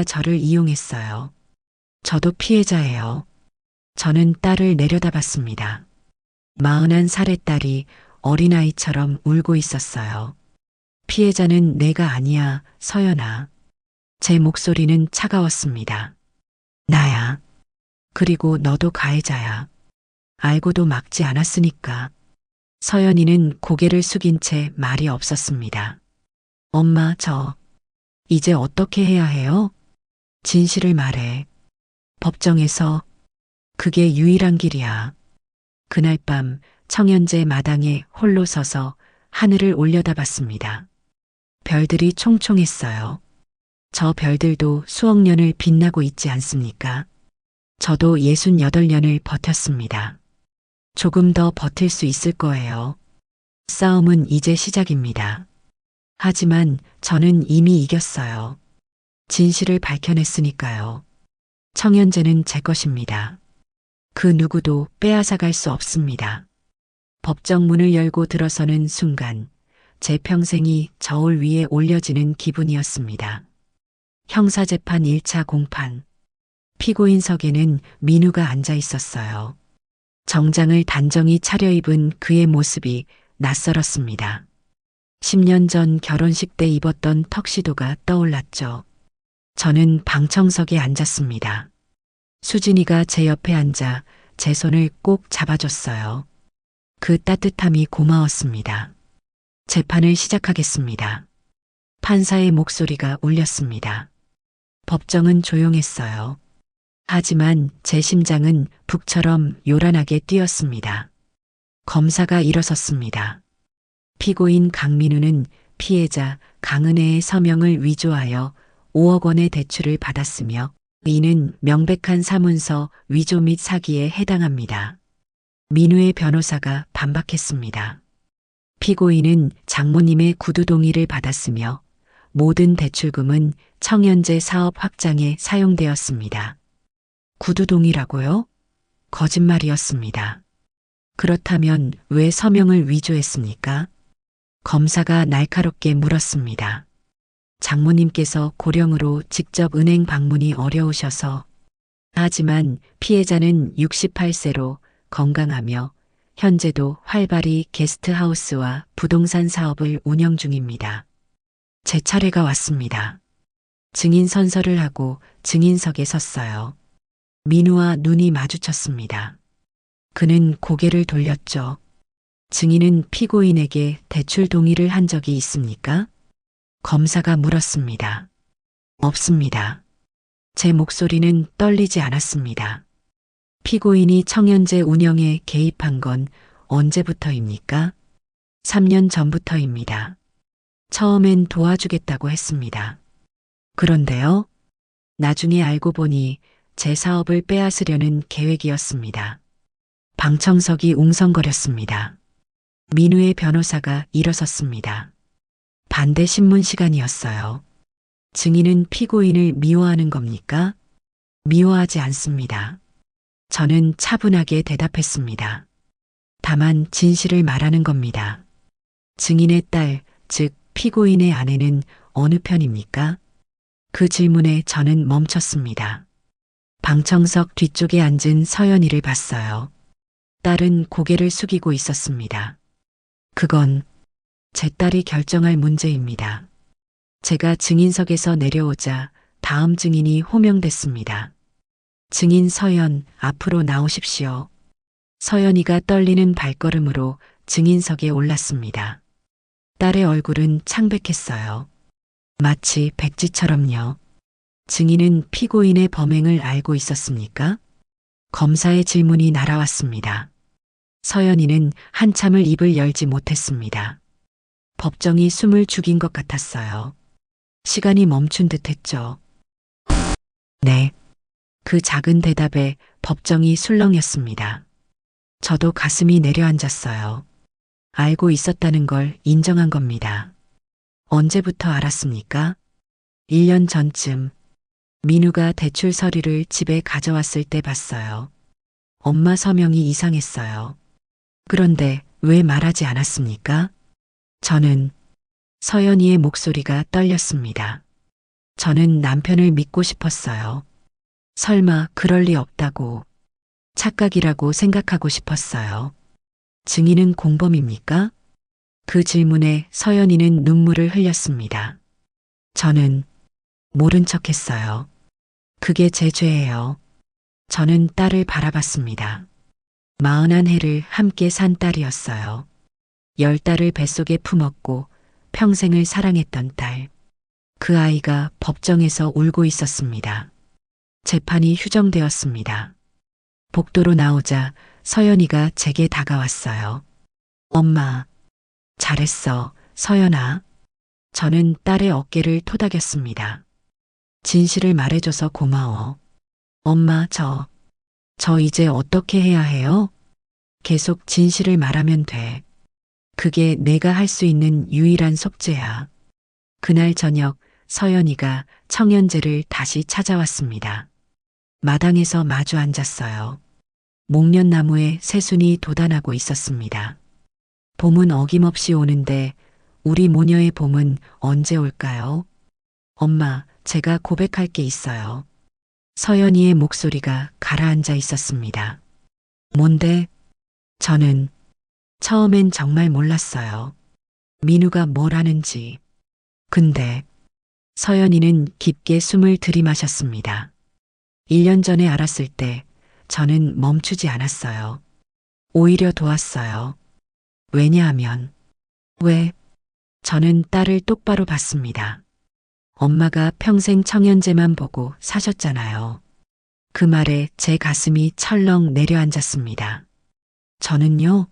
저를 이용했어요. 저도 피해자예요. 저는 딸을 내려다봤습니다. 41살의 딸이 어린아이처럼 울고 있었어요. 피해자는 내가 아니야, 서연아. 제 목소리는 차가웠습니다. 나야. 그리고 너도 가해자야. 알고도 막지 않았으니까. 서연이는 고개를 숙인 채 말이 없었습니다. 엄마, 이제 어떻게 해야 해요? 진실을 말해. 법정에서. 그게 유일한 길이야. 그날 밤 청연제 마당에 홀로 서서 하늘을 올려다봤습니다. 별들이 총총했어요. 저 별들도 수억 년을 빛나고 있지 않습니까? 저도 68년을 버텼습니다. 조금 더 버틸 수 있을 거예요. 싸움은 이제 시작입니다. 하지만 저는 이미 이겼어요. 진실을 밝혀냈으니까요. 청연제는 제 것입니다. 그 누구도 빼앗아갈 수 없습니다. 법정 문을 열고 들어서는 순간 제 평생이 저울 위에 올려지는 기분이었습니다. 형사재판 1차 공판. 피고인석에는 민우가 앉아 있었어요. 정장을 단정히 차려입은 그의 모습이 낯설었습니다. 10년 전 결혼식 때 입었던 턱시도가 떠올랐죠. 저는 방청석에 앉았습니다. 수진이가 제 옆에 앉아 제 손을 꼭 잡아줬어요. 그 따뜻함이 고마웠습니다. 재판을 시작하겠습니다. 판사의 목소리가 울렸습니다. 법정은 조용했어요. 하지만 제 심장은 북처럼 요란하게 뛰었습니다. 검사가 일어섰습니다. 피고인 강민우는 피해자 강은혜의 서명을 위조하여 5억 원의 대출을 받았으며 이는 명백한 사문서 위조 및 사기에 해당합니다. 민우의 변호사가 반박했습니다. 피고인은 장모님의 구두 동의를 받았으며 모든 대출금은 청연제 사업 확장에 사용되었습니다. 구두 동의라고요? 거짓말이었습니다. 그렇다면 왜 서명을 위조했습니까? 검사가 날카롭게 물었습니다. 장모님께서 고령으로 직접 은행 방문이 어려우셔서. 하지만 피해자는 68세로 건강하며 현재도 활발히 게스트하우스와 부동산 사업을 운영 중입니다. 제 차례가 왔습니다. 증인 선서를 하고 증인석에 섰어요. 민우와 눈이 마주쳤습니다. 그는 고개를 돌렸죠. 증인은 피고인에게 대출 동의를 한 적이 있습니까? 검사가 물었습니다. 없습니다. 제 목소리는 떨리지 않았습니다. 피고인이 청연제 운영에 개입한 건 언제부터입니까? 3년 전부터입니다. 처음엔 도와주겠다고 했습니다. 그런데요, 나중에 알고 보니 제 사업을 빼앗으려는 계획이었습니다. 방청석이 웅성거렸습니다. 민우의 변호사가 일어섰습니다. 반대 신문 시간이었어요. 증인은 피고인을 미워하는 겁니까? 미워하지 않습니다. 저는 차분하게 대답했습니다. 다만 진실을 말하는 겁니다. 증인의 딸, 즉 피고인의 아내는 어느 편입니까? 그 질문에 저는 멈췄습니다. 방청석 뒤쪽에 앉은 서연이를 봤어요. 딸은 고개를 숙이고 있었습니다. 그건 제 딸이 결정할 문제입니다. 제가 증인석에서 내려오자 다음 증인이 호명됐습니다. 증인 서연, 앞으로 나오십시오. 서연이가 떨리는 발걸음으로 증인석에 올랐습니다. 딸의 얼굴은 창백했어요. 마치 백지처럼요. 증인은 피고인의 범행을 알고 있었습니까? 검사의 질문이 날아왔습니다. 서연이는 한참을 입을 열지 못했습니다. 법정이 숨을 죽인 것 같았어요. 시간이 멈춘 듯 했죠. 네. 그 작은 대답에 법정이 술렁였습니다. 저도 가슴이 내려앉았어요. 알고 있었다는 걸 인정한 겁니다. 언제부터 알았습니까? 1년 전쯤 민우가 대출 서류를 집에 가져왔을 때 봤어요. 엄마 서명이 이상했어요. 그런데 왜 말하지 않았습니까? 저는 서연이의 목소리가 떨렸습니다. 저는 남편을 믿고 싶었어요. 설마 그럴 리 없다고, 착각이라고 생각하고 싶었어요. 증인은 공범입니까? 그 질문에 서연이는 눈물을 흘렸습니다. 저는 모른 척 했어요. 그게 제 죄예요. 저는 딸을 바라봤습니다. 41해를 함께 산 딸이었어요. 10달을 뱃속에 품었고 평생을 사랑했던 딸. 그 아이가 법정에서 울고 있었습니다. 재판이 휴정되었습니다. 복도로 나오자 서연이가 제게 다가왔어요. 엄마, 잘했어, 서연아. 저는 딸의 어깨를 토닥였습니다. 진실을 말해줘서 고마워. 엄마, 저 이제 어떻게 해야 해요? 계속 진실을 말하면 돼. 그게 내가 할 수 있는 유일한 속죄야. 그날 저녁 서연이가 청연재를 다시 찾아왔습니다. 마당에서 마주 앉았어요. 목련나무에 새순이 돋아나고 있었습니다. 봄은 어김없이 오는데 우리 모녀의 봄은 언제 올까요? 엄마, 제가 고백할 게 있어요. 서연이의 목소리가 가라앉아 있었습니다. 뭔데? 저는 처음엔 정말 몰랐어요. 민우가 뭘 하는지. 근데 서연이는 깊게 숨을 들이마셨습니다. 1년 전에 알았을 때 저는 멈추지 않았어요. 오히려 도왔어요. 왜냐하면, 왜? 저는 딸을 똑바로 봤습니다. 엄마가 평생 청연재만 보고 사셨잖아요. 그 말에 제 가슴이 철렁 내려앉았습니다. 저는요?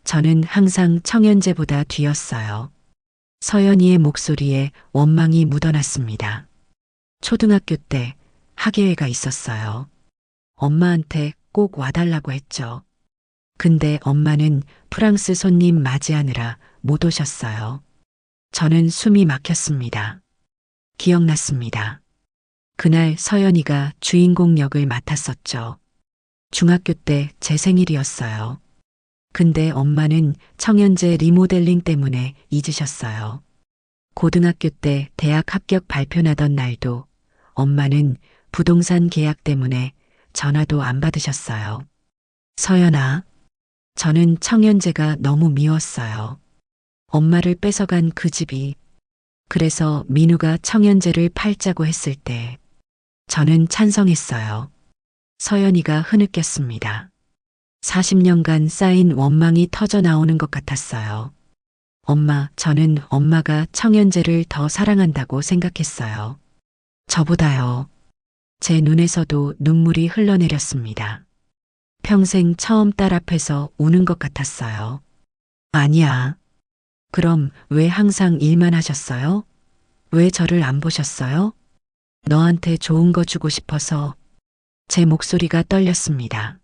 저는 항상 청연재보다 뒤였어요. 서연이의 목소리에 원망이 묻어났습니다. 초등학교 때 학예회가 있었어요. 엄마한테 꼭 와달라고 했죠. 근데 엄마는 프랑스 손님 맞이하느라 못 오셨어요. 저는 숨이 막혔습니다. 기억났습니다. 그날 서연이가 주인공 역을 맡았었죠. 중학교 때 제 생일이었어요. 근데 엄마는 청연재 리모델링 때문에 잊으셨어요. 고등학교 때 대학 합격 발표 나던 날도 엄마는 부동산 계약 때문에 전화도 안 받으셨어요. 서연아, 저는 청연재가 너무 미웠어요. 엄마를 뺏어간 그 집이. 그래서 민우가 청연재를 팔자고 했을 때 저는 찬성했어요. 서연이가 흐느꼈습니다. 40년간 쌓인 원망이 터져 나오는 것 같았어요. 엄마, 저는 엄마가 청연재를 더 사랑한다고 생각했어요. 저보다요. 제 눈에서도 눈물이 흘러내렸습니다. 평생 처음 딸 앞에서 우는 것 같았어요. 아니야. 그럼 왜 항상 일만 하셨어요? 왜 저를 안 보셨어요? 너한테 좋은 거 주고 싶어서. 제 목소리가 떨렸습니다.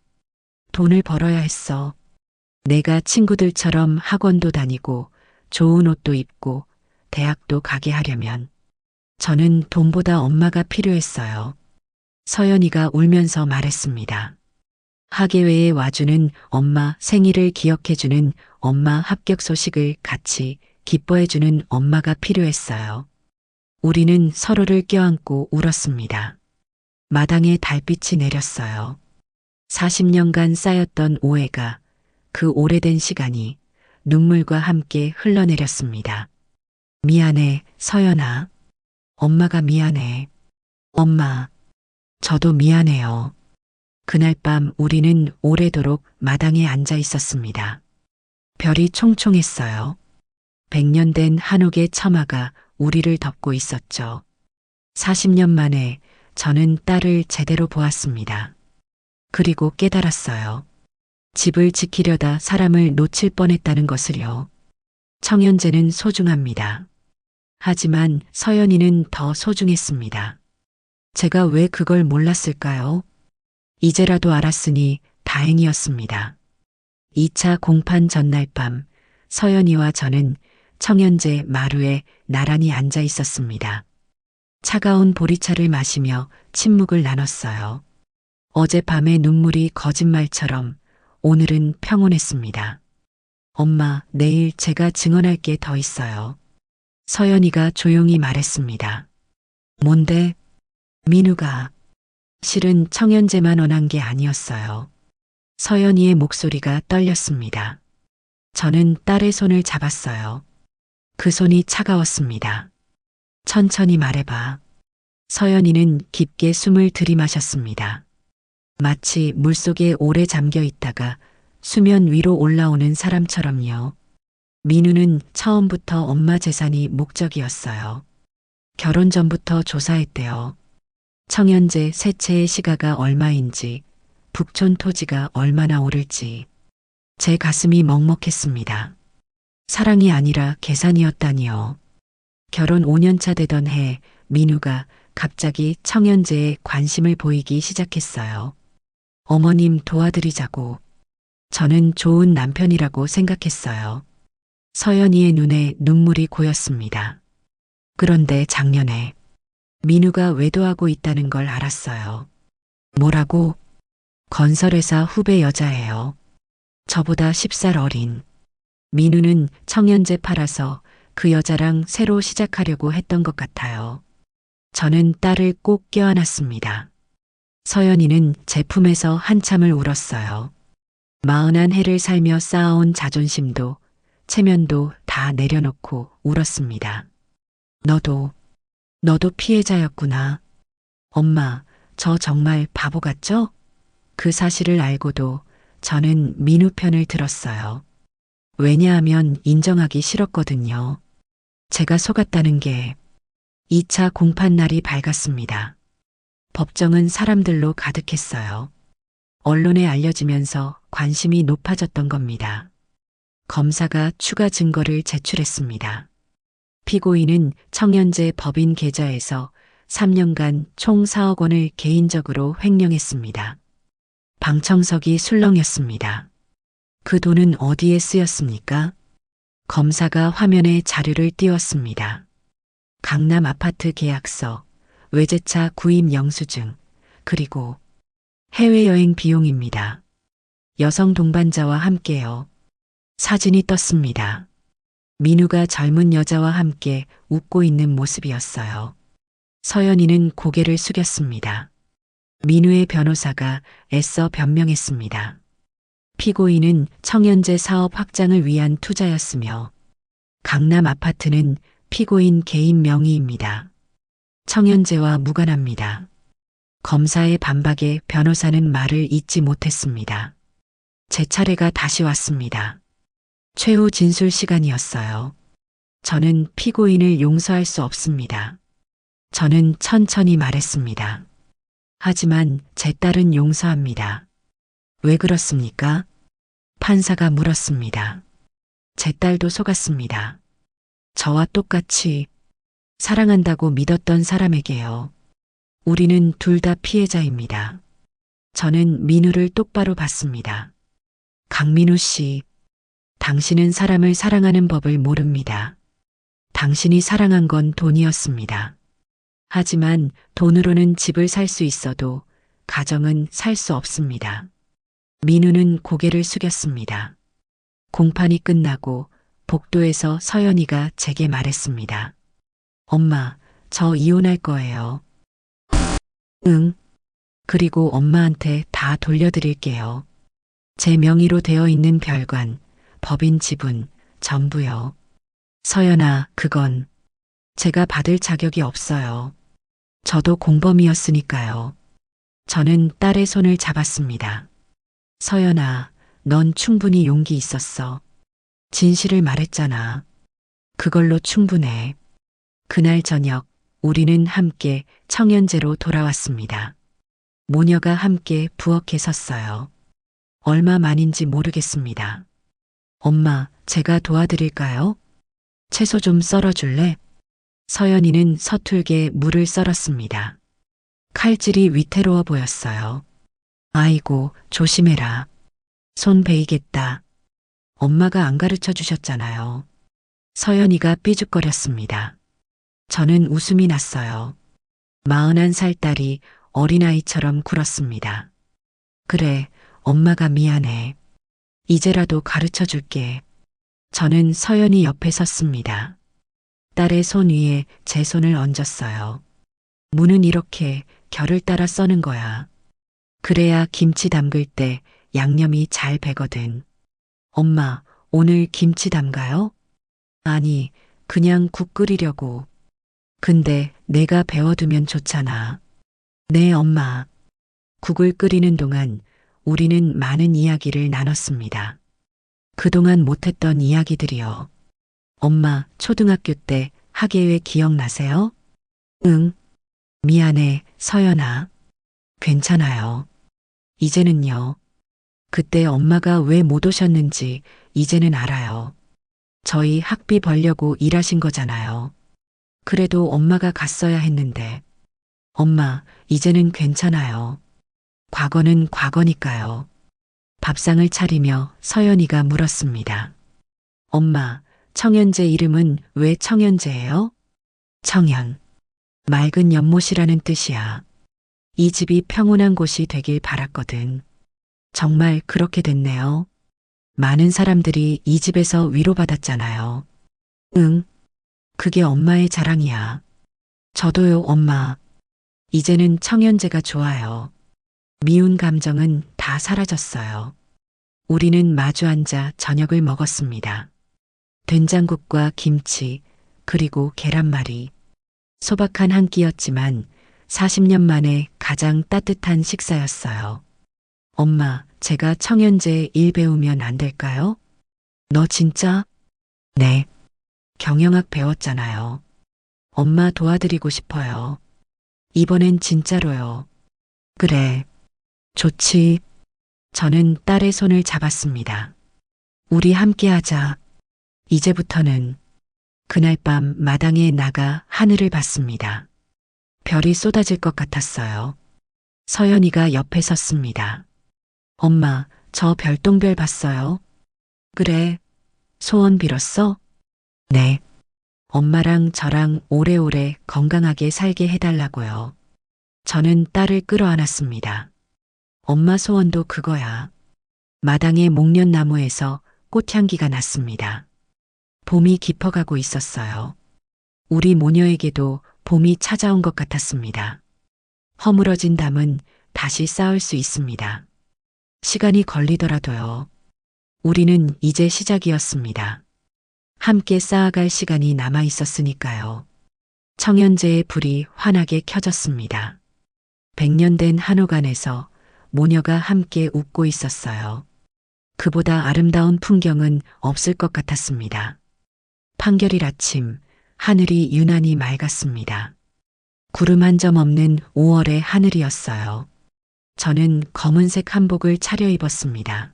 돈을 벌어야 했어. 내가 친구들처럼 학원도 다니고 좋은 옷도 입고 대학도 가게 하려면 저는 돈보다 엄마가 필요했어요. 서연이가 울면서 말했습니다. 학예회에 와주는 엄마, 생일을 기억해주는 엄마, 합격 소식을 같이 기뻐해주는 엄마가 필요했어요. 우리는 서로를 껴안고 울었습니다. 마당에 달빛이 내렸어요. 40년간 쌓였던 오해가, 그 오래된 시간이 눈물과 함께 흘러내렸습니다. 미안해, 서연아. 엄마가 미안해. 엄마, 저도 미안해요. 그날 밤 우리는 오래도록 마당에 앉아 있었습니다. 별이 총총했어요. 100년 된 한옥의 처마가 우리를 덮고 있었죠. 40년 만에 저는 딸을 제대로 보았습니다. 그리고 깨달았어요. 집을 지키려다 사람을 놓칠 뻔했다는 것을요. 청현재는 소중합니다. 하지만 서연이는 더 소중했습니다. 제가 왜 그걸 몰랐을까요? 이제라도 알았으니 다행이었습니다. 2차 공판 전날 밤 서연이와 저는 청현재 마루에 나란히 앉아 있었습니다. 차가운 보리차를 마시며 침묵을 나눴어요. 어젯밤의 눈물이 거짓말처럼 오늘은 평온했습니다. 엄마, 내일 제가 증언할 게 더 있어요. 서연이가 조용히 말했습니다. 뭔데? 민우가. 실은 청현재만 원한 게 아니었어요. 서연이의 목소리가 떨렸습니다. 저는 딸의 손을 잡았어요. 그 손이 차가웠습니다. 천천히 말해봐. 서연이는 깊게 숨을 들이마셨습니다. 마치 물속에 오래 잠겨 있다가 수면 위로 올라오는 사람처럼요. 민우는 처음부터 엄마 재산이 목적이었어요. 결혼 전부터 조사했대요. 청현재 세 채의 시가가 얼마인지, 북촌 토지가 얼마나 오를지. 제 가슴이 먹먹했습니다. 사랑이 아니라 계산이었다니요. 결혼 5년차 되던 해 민우가 갑자기 청현재에 관심을 보이기 시작했어요. 어머님 도와드리자고. 저는 좋은 남편이라고 생각했어요. 서연이의 눈에 눈물이 고였습니다. 그런데 작년에 민우가 외도하고 있다는 걸 알았어요. 뭐라고? 건설회사 후배 여자예요. 저보다 10살 어린. 민우는 청현재 팔아서 그 여자랑 새로 시작하려고 했던 것 같아요. 저는 딸을 꼭 껴안았습니다. 서연이는 제품에서 한참을 울었어요. 41해를 살며 쌓아온 자존심도 체면도 다 내려놓고 울었습니다. 너도 피해자였구나. 엄마, 저 정말 바보 같죠? 그 사실을 알고도 저는 민우 편을 들었어요. 왜냐하면 인정하기 싫었거든요. 제가 속았다는 게. 2차 공판 날이 밝았습니다. 법정은 사람들로 가득했어요. 언론에 알려지면서 관심이 높아졌던 겁니다. 검사가 추가 증거를 제출했습니다. 피고인은 청현재 법인 계좌에서 3년간 총 4억 원을 개인적으로 횡령했습니다. 방청석이 술렁였습니다. 그 돈은 어디에 쓰였습니까? 검사가 화면에 자료를 띄웠습니다. 강남 아파트 계약서, 외제차 구입 영수증, 그리고 해외여행 비용입니다. 여성 동반자와 함께요. 사진이 떴습니다. 민우가 젊은 여자와 함께 웃고 있는 모습이었어요. 서연이는 고개를 숙였습니다. 민우의 변호사가 애써 변명했습니다. 피고인은 청현재 사업 확장을 위한 투자였으며 강남 아파트는 피고인 개인 명의입니다. 청현재와 무관합니다. 검사의 반박에 변호사는 말을 잇지 못했습니다. 제 차례가 다시 왔습니다. 최후 진술 시간이었어요. 저는 피고인을 용서할 수 없습니다. 저는 천천히 말했습니다. 하지만 제 딸은 용서합니다. 왜 그렇습니까? 판사가 물었습니다. 제 딸도 속았습니다. 저와 똑같이 사랑한다고 믿었던 사람에게요. 우리는 둘 다 피해자입니다. 저는 민우를 똑바로 봤습니다. 강민우 씨, 당신은 사람을 사랑하는 법을 모릅니다. 당신이 사랑한 건 돈이었습니다. 하지만 돈으로는 집을 살 수 있어도 가정은 살 수 없습니다. 민우는 고개를 숙였습니다. 공판이 끝나고 복도에서 서연이가 제게 말했습니다. 엄마, 저 이혼할 거예요. 응. 그리고 엄마한테 다 돌려드릴게요. 제 명의로 되어 있는 별관, 법인 지분, 전부요. 서연아, 그건 제가 받을 자격이 없어요. 저도 공범이었으니까요. 저는 딸의 손을 잡았습니다. 서연아, 넌 충분히 용기 있었어. 진실을 말했잖아. 그걸로 충분해. 그날 저녁, 우리는 함께 청연제로 돌아왔습니다. 모녀가 함께 부엌에 섰어요. 얼마 만인지 모르겠습니다. 엄마, 제가 도와드릴까요? 채소 좀 썰어줄래? 서연이는 서툴게 물을 썰었습니다. 칼질이 위태로워 보였어요. 아이고, 조심해라. 손 베이겠다. 엄마가 안 가르쳐 주셨잖아요. 서연이가 삐죽거렸습니다. 저는 웃음이 났어요. 41살 딸이 어린아이처럼 굴었습니다. 그래, 엄마가 미안해. 이제라도 가르쳐 줄게. 저는 서연이 옆에 섰습니다. 딸의 손 위에 제 손을 얹었어요. 무는 이렇게 결을 따라 써는 거야. 그래야 김치 담글 때 양념이 잘 배거든. 엄마, 오늘 김치 담가요? 아니, 그냥 국 끓이려고. 근데 내가 배워두면 좋잖아. 네, 엄마. 국을 끓이는 동안 우리는 많은 이야기를 나눴습니다. 그동안 못했던 이야기들이요. 엄마, 초등학교 때 학예회 기억나세요? 응. 미안해, 서연아. 괜찮아요. 이제는요. 그때 엄마가 왜 못 오셨는지 이제는 알아요. 저희 학비 벌려고 일하신 거잖아요. 그래도 엄마가 갔어야 했는데. 엄마, 이제는 괜찮아요. 과거는 과거니까요. 밥상을 차리며 서연이가 물었습니다. 엄마, 청연제 이름은 왜 청연제예요? 청연. 맑은 연못이라는 뜻이야. 이 집이 평온한 곳이 되길 바랐거든. 정말 그렇게 됐네요. 많은 사람들이 이 집에서 위로받았잖아요. 응. 그게 엄마의 자랑이야. 저도요, 엄마. 이제는 청연제가 좋아요. 미운 감정은 다 사라졌어요. 우리는 마주 앉아 저녁을 먹었습니다. 된장국과 김치, 그리고 계란말이. 소박한 한 끼였지만 40년 만에 가장 따뜻한 식사였어요. 엄마, 제가 청연제 일 배우면 안 될까요? 너 진짜? 네. 경영학 배웠잖아요. 엄마 도와드리고 싶어요. 이번엔 진짜로요. 그래. 좋지. 저는 딸의 손을 잡았습니다. 우리 함께 하자. 이제부터는. 그날 밤 마당에 나가 하늘을 봤습니다. 별이 쏟아질 것 같았어요. 서연이가 옆에 섰습니다. 엄마, 저 별똥별 봤어요? 그래. 소원 빌었어? 네. 엄마랑 저랑 오래오래 건강하게 살게 해달라고요. 저는 딸을 끌어안았습니다. 엄마 소원도 그거야. 마당의 목련나무에서 꽃향기가 났습니다. 봄이 깊어가고 있었어요. 우리 모녀에게도 봄이 찾아온 것 같았습니다. 허물어진 담은 다시 쌓을 수 있습니다. 시간이 걸리더라도요. 우리는 이제 시작이었습니다. 함께 쌓아갈 시간이 남아 있었으니까요. 청연제의 불이 환하게 켜졌습니다. 100년 된 한옥안에서 모녀가 함께 웃고 있었어요. 그보다 아름다운 풍경은 없을 것 같았습니다. 판결일 아침, 하늘이 유난히 맑았습니다. 구름 한 점 없는 5월의 하늘이었어요. 저는 검은색 한복을 차려입었습니다.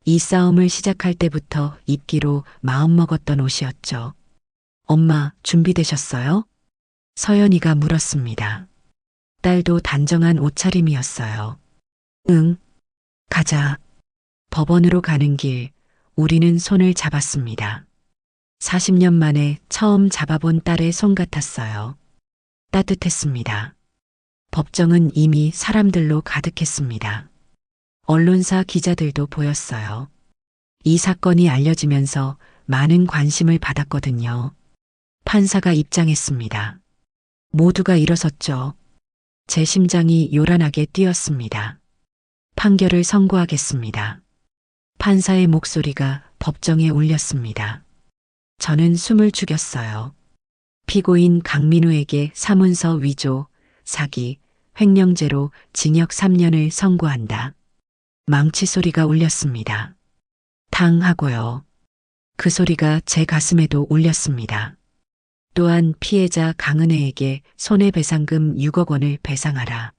이 싸움을 시작할 때부터 입기로 마음먹었던 옷이었죠. 엄마, 준비되셨어요? 서연이가 물었습니다. 딸도 단정한 옷차림이었어요. 응, 가자. 법원으로 가는 길, 우리는 손을 잡았습니다. 40년 만에 처음 잡아본 딸의 손 같았어요. 따뜻했습니다. 법정은 이미 사람들로 가득했습니다. 언론사 기자들도 보였어요. 이 사건이 알려지면서 많은 관심을 받았거든요. 판사가 입장했습니다. 모두가 일어섰죠. 제 심장이 요란하게 뛰었습니다. 판결을 선고하겠습니다. 판사의 목소리가 법정에 울렸습니다. 저는 숨을 죽였어요. 피고인 강민우에게 사문서 위조, 사기, 횡령죄로 징역 3년을 선고한다. 망치 소리가 울렸습니다. 탕 하고요. 그 소리가 제 가슴에도 울렸습니다. 또한 피해자 강은혜에게 손해배상금 6억 원을 배상하라.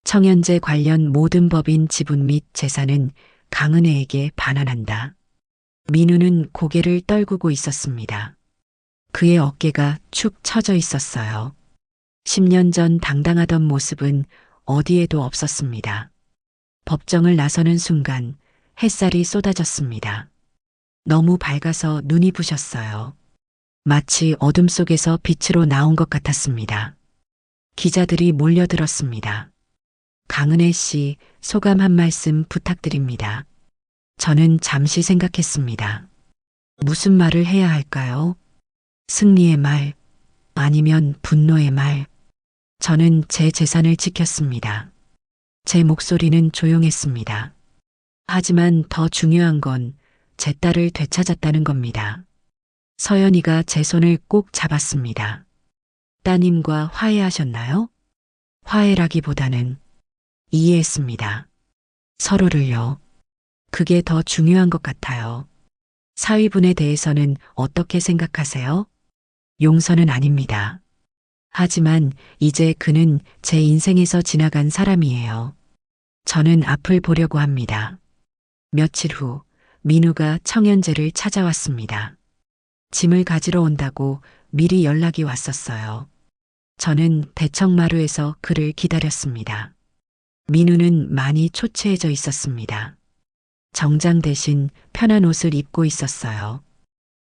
청연제 관련 모든 법인 지분 및 재산은 강은혜에게 반환한다. 민우는 고개를 떨구고 있었습니다. 그의 어깨가 축 처져 있었어요. 10년 전 당당하던 모습은 어디에도 없었습니다. 법정을 나서는 순간 햇살이 쏟아졌습니다. 너무 밝아서 눈이 부셨어요. 마치 어둠 속에서 빛으로 나온 것 같았습니다. 기자들이 몰려들었습니다. 강은혜 씨, 소감 한 말씀 부탁드립니다. 저는 잠시 생각했습니다. 무슨 말을 해야 할까요? 승리의 말, 아니면 분노의 말. 저는 제 재산을 지켰습니다. 제 목소리는 조용했습니다. 하지만 더 중요한 건 제 딸을 되찾았다는 겁니다. 서연이가 제 손을 꼭 잡았습니다. 따님과 화해하셨나요? 화해라기보다는 이해했습니다. 서로를요. 그게 더 중요한 것 같아요. 사위분에 대해서는 어떻게 생각하세요? 용서는 아닙니다. 하지만 이제 그는 제 인생에서 지나간 사람이에요. 저는 앞을 보려고 합니다. 며칠 후 민우가 청연재를 찾아왔습니다. 짐을 가지러 온다고 미리 연락이 왔었어요. 저는 대청마루에서 그를 기다렸습니다. 민우는 많이 초췌해져 있었습니다. 정장 대신 편한 옷을 입고 있었어요.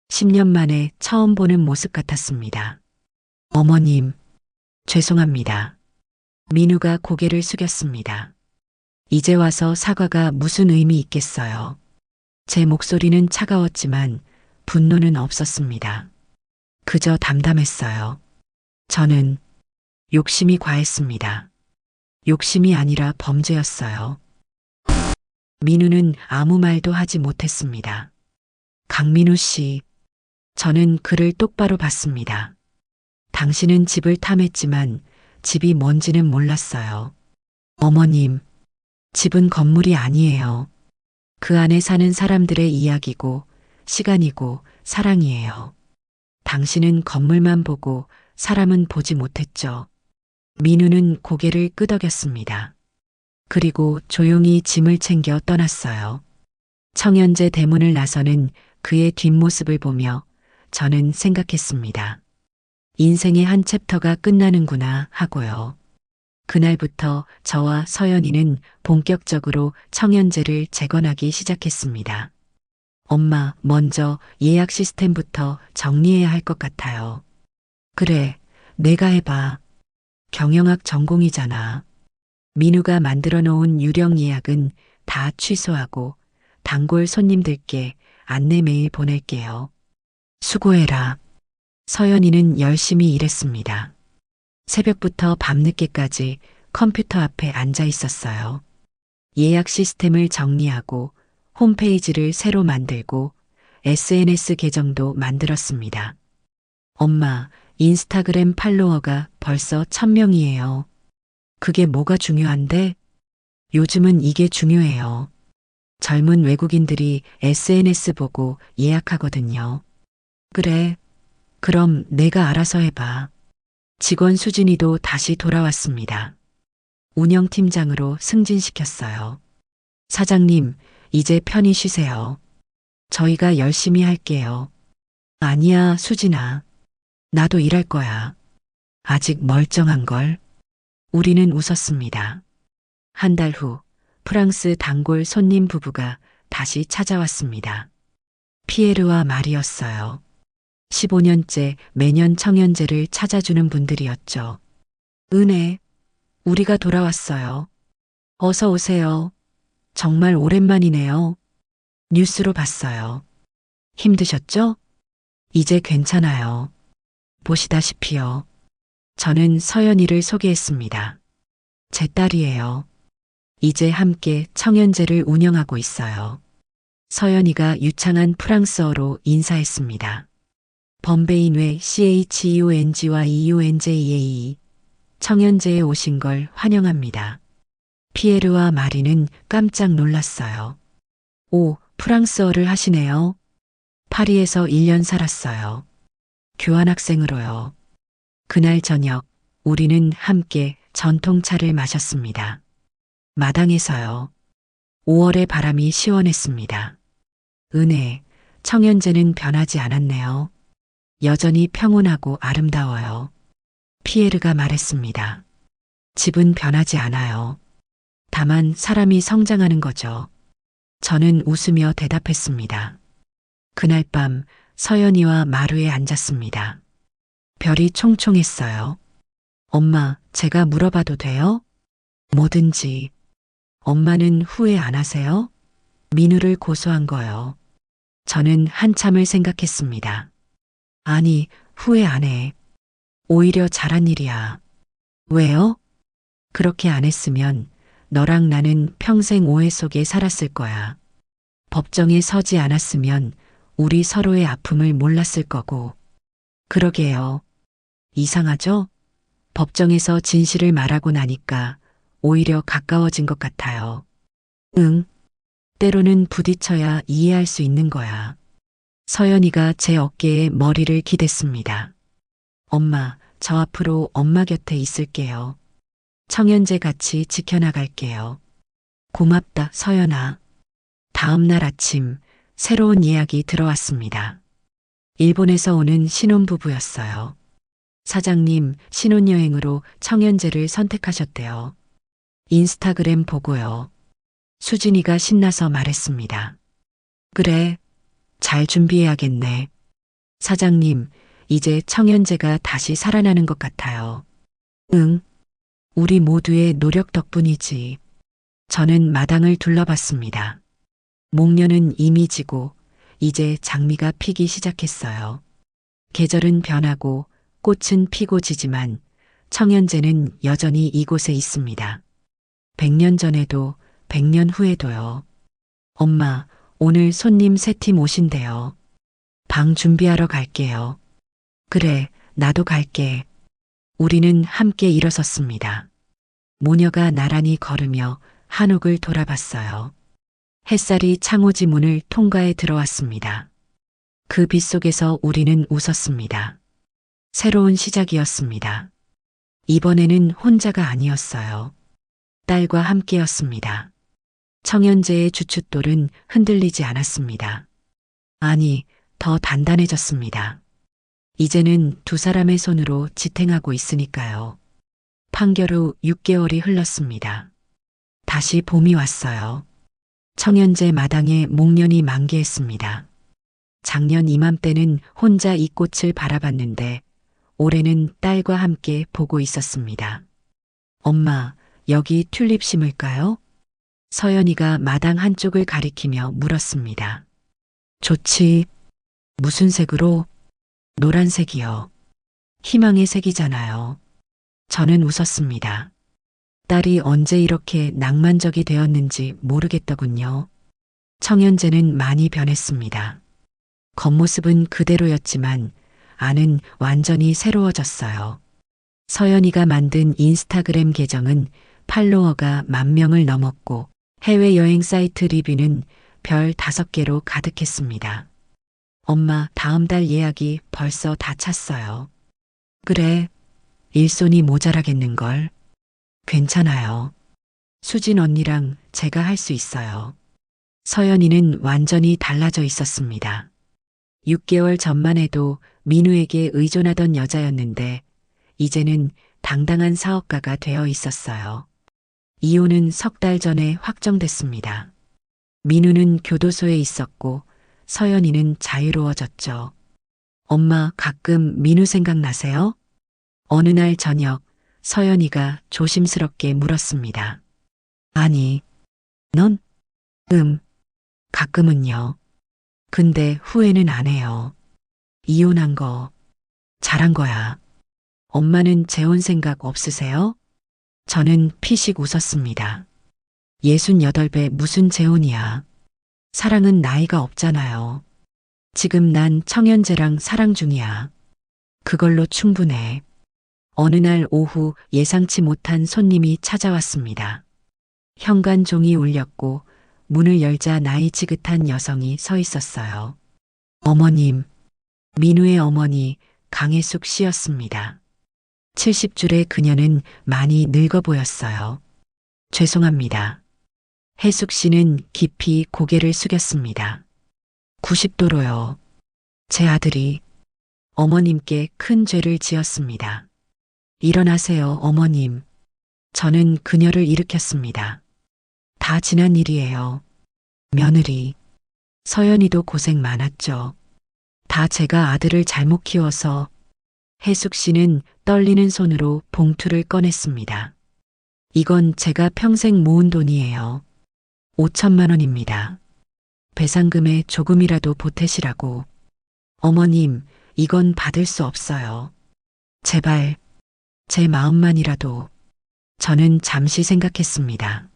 10년 만에 처음 보는 모습 같았습니다. 어머님, 죄송합니다. 민우가 고개를 숙였습니다. 이제 와서 사과가 무슨 의미 있겠어요. 제 목소리는 차가웠지만 분노는 없었습니다. 그저 담담했어요. 저는 욕심이 과했습니다. 욕심이 아니라 범죄였어요. 민우는 아무 말도 하지 못했습니다. 강민우 씨, 저는 그를 똑바로 봤습니다. 당신은 집을 탐했지만 집이 뭔지는 몰랐어요. 어머님, 집은 건물이 아니에요. 그 안에 사는 사람들의 이야기고 시간이고 사랑이에요. 당신은 건물만 보고 사람은 보지 못했죠. 민우는 고개를 끄덕였습니다. 그리고 조용히 짐을 챙겨 떠났어요. 청연재 대문을 나서는 그의 뒷모습을 보며 저는 생각했습니다. 인생의 한 챕터가 끝나는구나 하고요. 그날부터 저와 서연이는 본격적으로 청연재를 재건하기 시작했습니다. 엄마, 먼저 예약 시스템부터 정리해야 할 것 같아요. 그래, 내가 해봐. 경영학 전공이잖아. 민우가 만들어 놓은 유령 예약은 다 취소하고 단골 손님들께 안내 메일 보낼게요. 수고해라. 서연이는 열심히 일했습니다. 새벽부터 밤늦게까지 컴퓨터 앞에 앉아 있었어요. 예약 시스템을 정리하고 홈페이지를 새로 만들고 SNS 계정도 만들었습니다. 엄마, 인스타그램 팔로워가 벌써 1000명이에요. 그게 뭐가 중요한데? 요즘은 이게 중요해요. 젊은 외국인들이 SNS 보고 예약하거든요. 그래, 그럼 내가 알아서 해봐. 직원 수진이도 다시 돌아왔습니다. 운영팀장으로 승진시켰어요. 사장님, 이제 편히 쉬세요. 저희가 열심히 할게요. 아니야, 수진아. 나도 일할 거야. 아직 멀쩡한걸. 우리는 웃었습니다. 한 달 후, 프랑스 단골 손님 부부가 다시 찾아왔습니다. 피에르와 말이었어요. 15년째 매년 청연제를 찾아주는 분들이었죠. 은혜, 우리가 돌아왔어요. 어서 오세요. 정말 오랜만이네요. 뉴스로 봤어요. 힘드셨죠? 이제 괜찮아요. 보시다시피요. 저는 서연이를 소개했습니다. 제 딸이에요. 이제 함께 청연제를 운영하고 있어요. 서연이가 유창한 프랑스어로 인사했습니다. 범베인외 CHEONG와 EUNJA 청연제에 오신 걸 환영합니다. 피에르와 마리는 깜짝 놀랐어요. 오, 프랑스어를 하시네요. 파리에서 1년 살았어요. 교환학생으로요. 그날 저녁 우리는 함께 전통차를 마셨습니다. 마당에서요. 5월의 바람이 시원했습니다. 은혜, 청연제는 변하지 않았네요. 여전히 평온하고 아름다워요. 피에르가 말했습니다. 집은 변하지 않아요. 다만 사람이 성장하는 거죠. 저는 웃으며 대답했습니다. 그날 밤 서연이와 마루에 앉았습니다. 별이 총총했어요. 엄마, 제가 물어봐도 돼요? 뭐든지. 엄마는 후회 안 하세요? 민우를 고소한 거요. 저는 한참을 생각했습니다. 아니, 후회 안 해. 오히려 잘한 일이야. 왜요? 그렇게 안 했으면 너랑 나는 평생 오해 속에 살았을 거야. 법정에 서지 않았으면 우리 서로의 아픔을 몰랐을 거고. 그러게요. 이상하죠? 법정에서 진실을 말하고 나니까 오히려 가까워진 것 같아요. 응. 때로는 부딪혀야 이해할 수 있는 거야. 서연이가 제 어깨에 머리를 기댔습니다. 엄마, 저 앞으로 엄마 곁에 있을게요. 청연제 같이 지켜나갈게요. 고맙다, 서연아. 다음 날 아침, 새로운 예약이 들어왔습니다. 일본에서 오는 신혼부부였어요. 사장님, 신혼여행으로 청연제를 선택하셨대요. 인스타그램 보고요. 수진이가 신나서 말했습니다. 그래, 잘 준비해야겠네. 사장님, 이제 청연제가 다시 살아나는 것 같아요. 응, 우리 모두의 노력 덕분이지. 저는 마당을 둘러봤습니다. 목련은 이미 지고 이제 장미가 피기 시작했어요. 계절은 변하고 꽃은 피고 지지만 청연제는 여전히 이곳에 있습니다. 100년 전에도 100년 후에도요. 엄마, 오늘 손님 3팀 오신대요. 방 준비하러 갈게요. 그래, 나도 갈게. 우리는 함께 일어섰습니다. 모녀가 나란히 걸으며 한옥을 돌아봤어요. 햇살이 창호지 문을 통과해 들어왔습니다. 그 빛 속에서 우리는 웃었습니다. 새로운 시작이었습니다. 이번에는 혼자가 아니었어요. 딸과 함께였습니다. 청연제의 주춧돌은 흔들리지 않았습니다. 아니, 더 단단해졌습니다. 이제는 두 사람의 손으로 지탱하고 있으니까요. 판결 후 6개월이 흘렀습니다. 다시 봄이 왔어요. 청연제 마당에 목련이 만개했습니다. 작년 이맘때는 혼자 이 꽃을 바라봤는데 올해는 딸과 함께 보고 있었습니다. 엄마, 여기 튤립 심을까요? 서연이가 마당 한쪽을 가리키며 물었습니다. 좋지. 무슨 색으로? 노란색이요. 희망의 색이잖아요. 저는 웃었습니다. 딸이 언제 이렇게 낭만적이 되었는지 모르겠더군요. 청연제는 많이 변했습니다. 겉모습은 그대로였지만 안은 완전히 새로워졌어요. 서연이가 만든 인스타그램 계정은 팔로워가 10,000명을 넘었고 해외여행 사이트 리뷰는 별 5개로 가득했습니다. 엄마, 다음 달 예약이 벌써 다 찼어요. 그래, 일손이 모자라겠는걸. 괜찮아요. 수진 언니랑 제가 할 수 있어요. 서연이는 완전히 달라져 있었습니다. 6개월 전만 해도 민우에게 의존하던 여자였는데 이제는 당당한 사업가가 되어 있었어요. 이혼은 3달 전에 확정됐습니다. 민우는 교도소에 있었고 서연이는 자유로워졌죠. 엄마 가끔 민우 생각나세요? 어느 날 저녁 서연이가 조심스럽게 물었습니다. 아니, 넌? 가끔은요. 근데 후회는 안 해요. 이혼한 거 잘한 거야. 엄마는 재혼 생각 없으세요? 저는 피식 웃었습니다. 68배 무슨 재혼이야. 사랑은 나이가 없잖아요. 지금 난 청현재랑 사랑 중이야. 그걸로 충분해. 어느 날 오후 예상치 못한 손님이 찾아왔습니다. 현관 종이 울렸고 문을 열자 나이 지긋한 여성이 서 있었어요. 어머님, 민우의 어머니 강혜숙 씨였습니다. 70줄의 그녀는 많이 늙어 보였어요. 죄송합니다. 혜숙 씨는 깊이 고개를 숙였습니다. 90도로요. 제 아들이 어머님께 큰 죄를 지었습니다. 일어나세요, 어머님. 저는 그녀를 일으켰습니다. 다 지난 일이에요. 며느리. 서연이도 고생 많았죠. 다 제가 아들을 잘못 키워서. 혜숙 씨는 떨리는 손으로 봉투를 꺼냈습니다. 이건 제가 평생 모은 돈이에요. 5천만 원입니다. 배상금에 조금이라도 보태시라고. 어머님, 이건 받을 수 없어요. 제발, 제 마음만이라도. 저는 잠시 생각했습니다.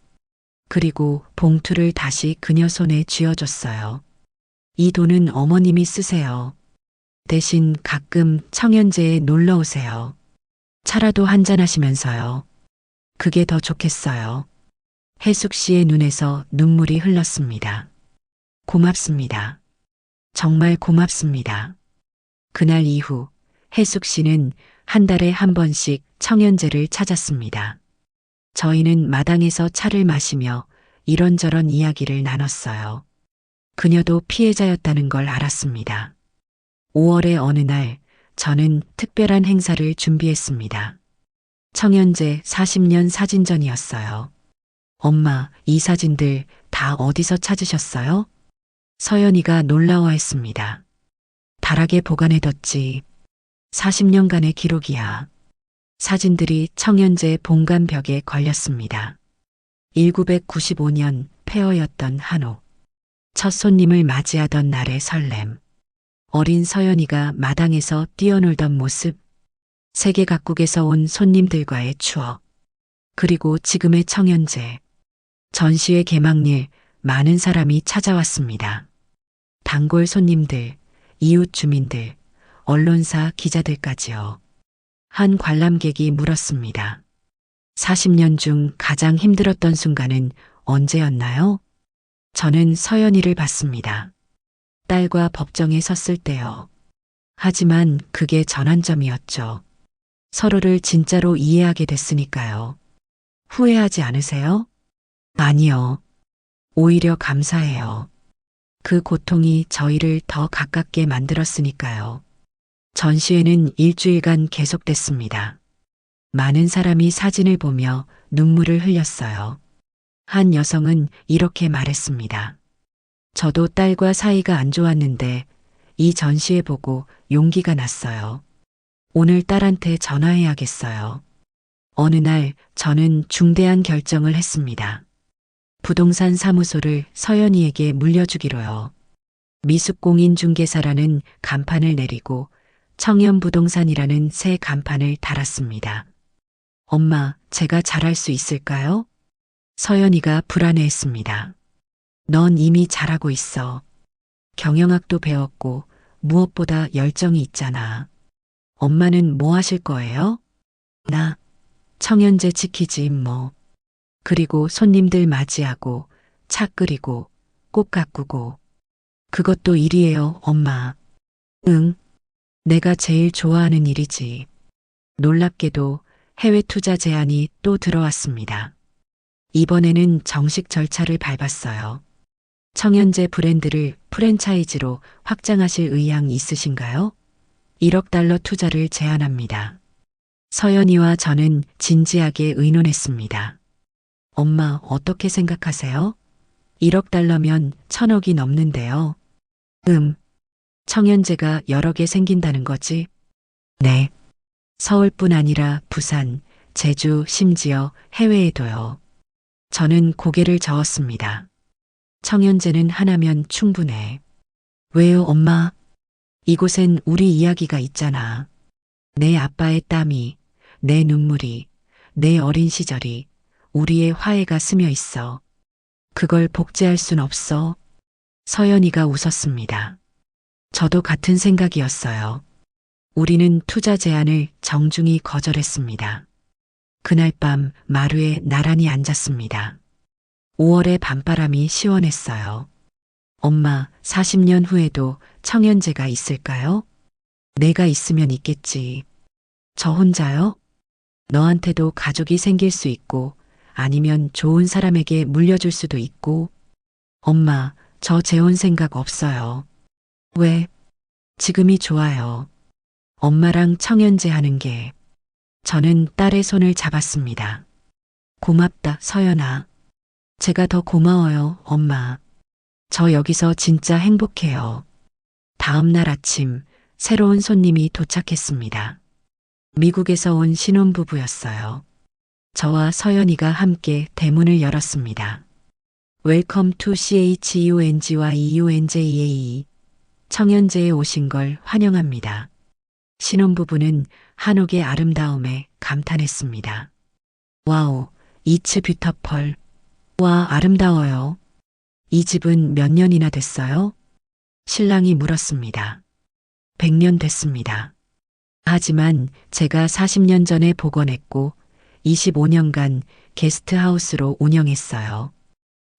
그리고 봉투를 다시 그녀 손에 쥐어줬어요. 이 돈은 어머님이 쓰세요. 대신 가끔 청현재에 놀러 오세요. 차라도 한잔하시면서요. 그게 더 좋겠어요. 혜숙 씨의 눈에서 눈물이 흘렀습니다. 고맙습니다. 정말 고맙습니다. 그날 이후 혜숙 씨는 한 달에 한 번씩 청현재를 찾았습니다. 저희는 마당에서 차를 마시며 이런저런 이야기를 나눴어요. 그녀도 피해자였다는 걸 알았습니다. 5월의 어느 날 저는 특별한 행사를 준비했습니다. 청현재 40년 사진전이었어요. 엄마, 이 사진들 다 어디서 찾으셨어요? 서연이가 놀라워했습니다. 다락에 보관해뒀지. 40년간의 기록이야. 사진들이 청현재 본관 벽에 걸렸습니다. 1995년 폐허였던 한옥. 첫 손님을 맞이하던 날의 설렘. 어린 서연이가 마당에서 뛰어놀던 모습. 세계 각국에서 온 손님들과의 추억. 그리고 지금의 청현재. 전시회 개막일 많은 사람이 찾아왔습니다. 단골 손님들, 이웃 주민들, 언론사 기자들까지요. 한 관람객이 물었습니다. 40년 중 가장 힘들었던 순간은 언제였나요? 저는 서연이를 봤습니다. 딸과 법정에 섰을 때요. 하지만 그게 전환점이었죠. 서로를 진짜로 이해하게 됐으니까요. 후회하지 않으세요? 아니요. 오히려 감사해요. 그 고통이 저희를 더 가깝게 만들었으니까요. 전시회는 일주일간 계속됐습니다. 많은 사람이 사진을 보며 눈물을 흘렸어요. 한 여성은 이렇게 말했습니다. 저도 딸과 사이가 안 좋았는데 이 전시회 보고 용기가 났어요. 오늘 딸한테 전화해야겠어요. 어느 날 저는 중대한 결정을 했습니다. 부동산 사무소를 서연이에게 물려주기로요. 미숙공인중개사라는 간판을 내리고 청년부동산이라는 새 간판을 달았습니다. 엄마, 제가 잘할 수 있을까요? 서연이가 불안해했습니다. 넌 이미 잘하고 있어. 경영학도 배웠고 무엇보다 열정이 있잖아. 엄마는 뭐 하실 거예요? 나 청현재 지키지 뭐. 그리고 손님들 맞이하고 차 끓이고 꽃 가꾸고. 그것도 일이에요, 엄마. 응, 내가 제일 좋아하는 일이지. 놀랍게도 해외 투자 제안이 또 들어왔습니다. 이번에는 정식 절차를 밟았어요. 청현재 브랜드를 프랜차이즈로 확장하실 의향 있으신가요? 1억 달러 투자를 제안합니다. 서연이와 저는 진지하게 의논했습니다. 엄마, 어떻게 생각하세요? 1억 달러면 1,000억이 넘는데요. 청연제가 여러 개 생긴다는 거지? 네. 서울뿐 아니라 부산, 제주, 심지어 해외에도요. 저는 고개를 저었습니다. 청연제는 하나면 충분해. 왜요, 엄마? 이곳엔 우리 이야기가 있잖아. 내 아빠의 땀이, 내 눈물이, 내 어린 시절이, 우리의 화해가 스며 있어. 그걸 복제할 순 없어. 서연이가 웃었습니다. 저도 같은 생각이었어요. 우리는 투자 제안을 정중히 거절했습니다. 그날 밤 마루에 나란히 앉았습니다. 5월의 밤바람이 시원했어요. 엄마, 40년 후에도 청연제가 있을까요? 내가 있으면 있겠지. 저 혼자요? 너한테도 가족이 생길 수 있고, 아니면 좋은 사람에게 물려줄 수도 있고. 엄마, 저 재혼 생각 없어요. 왜? 지금이 좋아요. 엄마랑 청연제 하는 게. 저는 딸의 손을 잡았습니다. 고맙다, 서연아. 제가 더 고마워요, 엄마. 저 여기서 진짜 행복해요. 다음 날 아침, 새로운 손님이 도착했습니다. 미국에서 온 신혼부부였어요. 저와 서연이가 함께 대문을 열었습니다. Welcome to CHUNG와 EUNJA. 청연제에 오신 걸 환영합니다. 신혼부부는 한옥의 아름다움에 감탄했습니다. 와우, 이츠 뷰터펄. 와, 아름다워요. 이 집은 몇 년이나 됐어요? 신랑이 물었습니다. 100년 됐습니다. 하지만 제가 40년 전에 복원했고 25년간 게스트하우스로 운영했어요.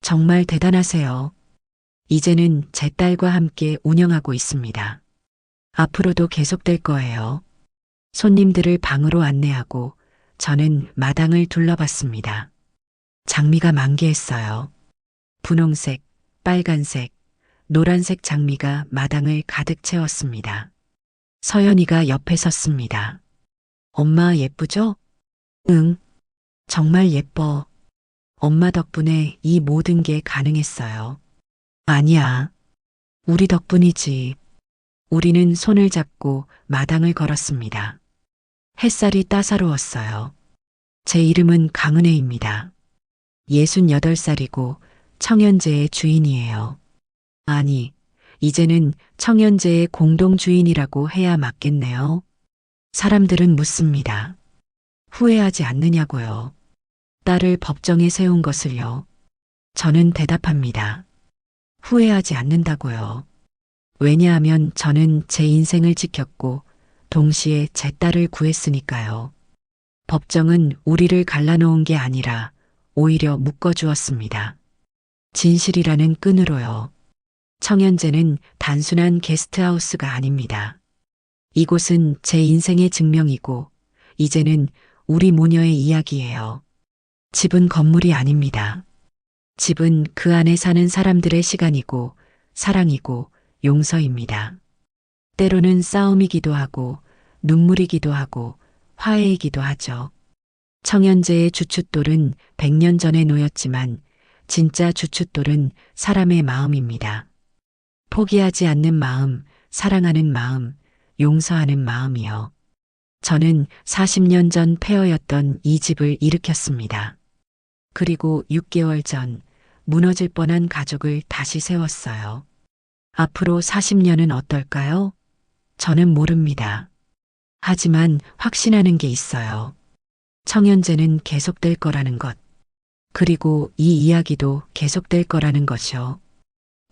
정말 대단하세요. 이제는 제 딸과 함께 운영하고 있습니다. 앞으로도 계속될 거예요. 손님들을 방으로 안내하고 저는 마당을 둘러봤습니다. 장미가 만개했어요. 분홍색, 빨간색, 노란색 장미가 마당을 가득 채웠습니다. 서연이가 옆에 섰습니다. 엄마 예쁘죠? 응, 정말 예뻐. 엄마 덕분에 이 모든 게 가능했어요. 아니야. 우리 덕분이지. 우리는 손을 잡고 마당을 걸었습니다. 햇살이 따사로웠어요. 제 이름은 강은혜입니다. 68살이고 청연제의 주인이에요. 아니, 이제는 청연제의 공동 주인이라고 해야 맞겠네요. 사람들은 묻습니다. 후회하지 않느냐고요. 딸을 법정에 세운 것을요. 저는 대답합니다. 후회하지 않는다고요. 왜냐하면 저는 제 인생을 지켰고 동시에 제 딸을 구했으니까요. 법정은 우리를 갈라놓은 게 아니라 오히려 묶어주었습니다. 진실이라는 끈으로요. 청연제는 단순한 게스트하우스가 아닙니다. 이곳은 제 인생의 증명이고 이제는 우리 모녀의 이야기예요. 집은 건물이 아닙니다. 집은 그 안에 사는 사람들의 시간이고 사랑이고 용서입니다. 때로는 싸움이기도 하고 눈물이기도 하고 화해이기도 하죠. 청연제의 주춧돌은 100년 전에 놓였지만 진짜 주춧돌은 사람의 마음입니다. 포기하지 않는 마음, 사랑하는 마음, 용서하는 마음이요. 저는 40년 전 폐허였던 이 집을 일으켰습니다. 그리고 6개월 전 무너질 뻔한 가족을 다시 세웠어요. 앞으로 40년은 어떨까요? 저는 모릅니다. 하지만 확신하는 게 있어요. 청연제는 계속될 거라는 것. 그리고 이 이야기도 계속될 거라는 것이요.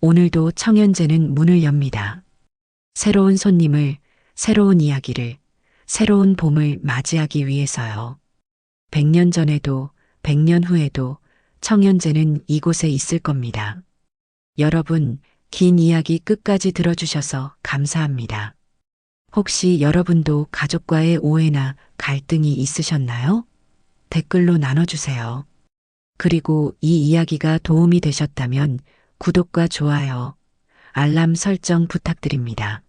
오늘도 청연제는 문을 엽니다. 새로운 손님을, 새로운 이야기를, 새로운 봄을 맞이하기 위해서요. 100년 전에도 100년 후에도 청연제는 이곳에 있을 겁니다. 여러분, 긴 이야기 끝까지 들어주셔서 감사합니다. 혹시 여러분도 가족과의 오해나 갈등이 있으셨나요? 댓글로 나눠주세요. 그리고 이 이야기가 도움이 되셨다면 구독과 좋아요, 알람 설정 부탁드립니다.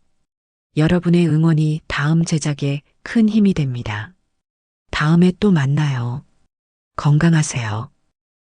여러분의 응원이 다음 제작에 큰 힘이 됩니다. 다음에 또 만나요. 건강하세요.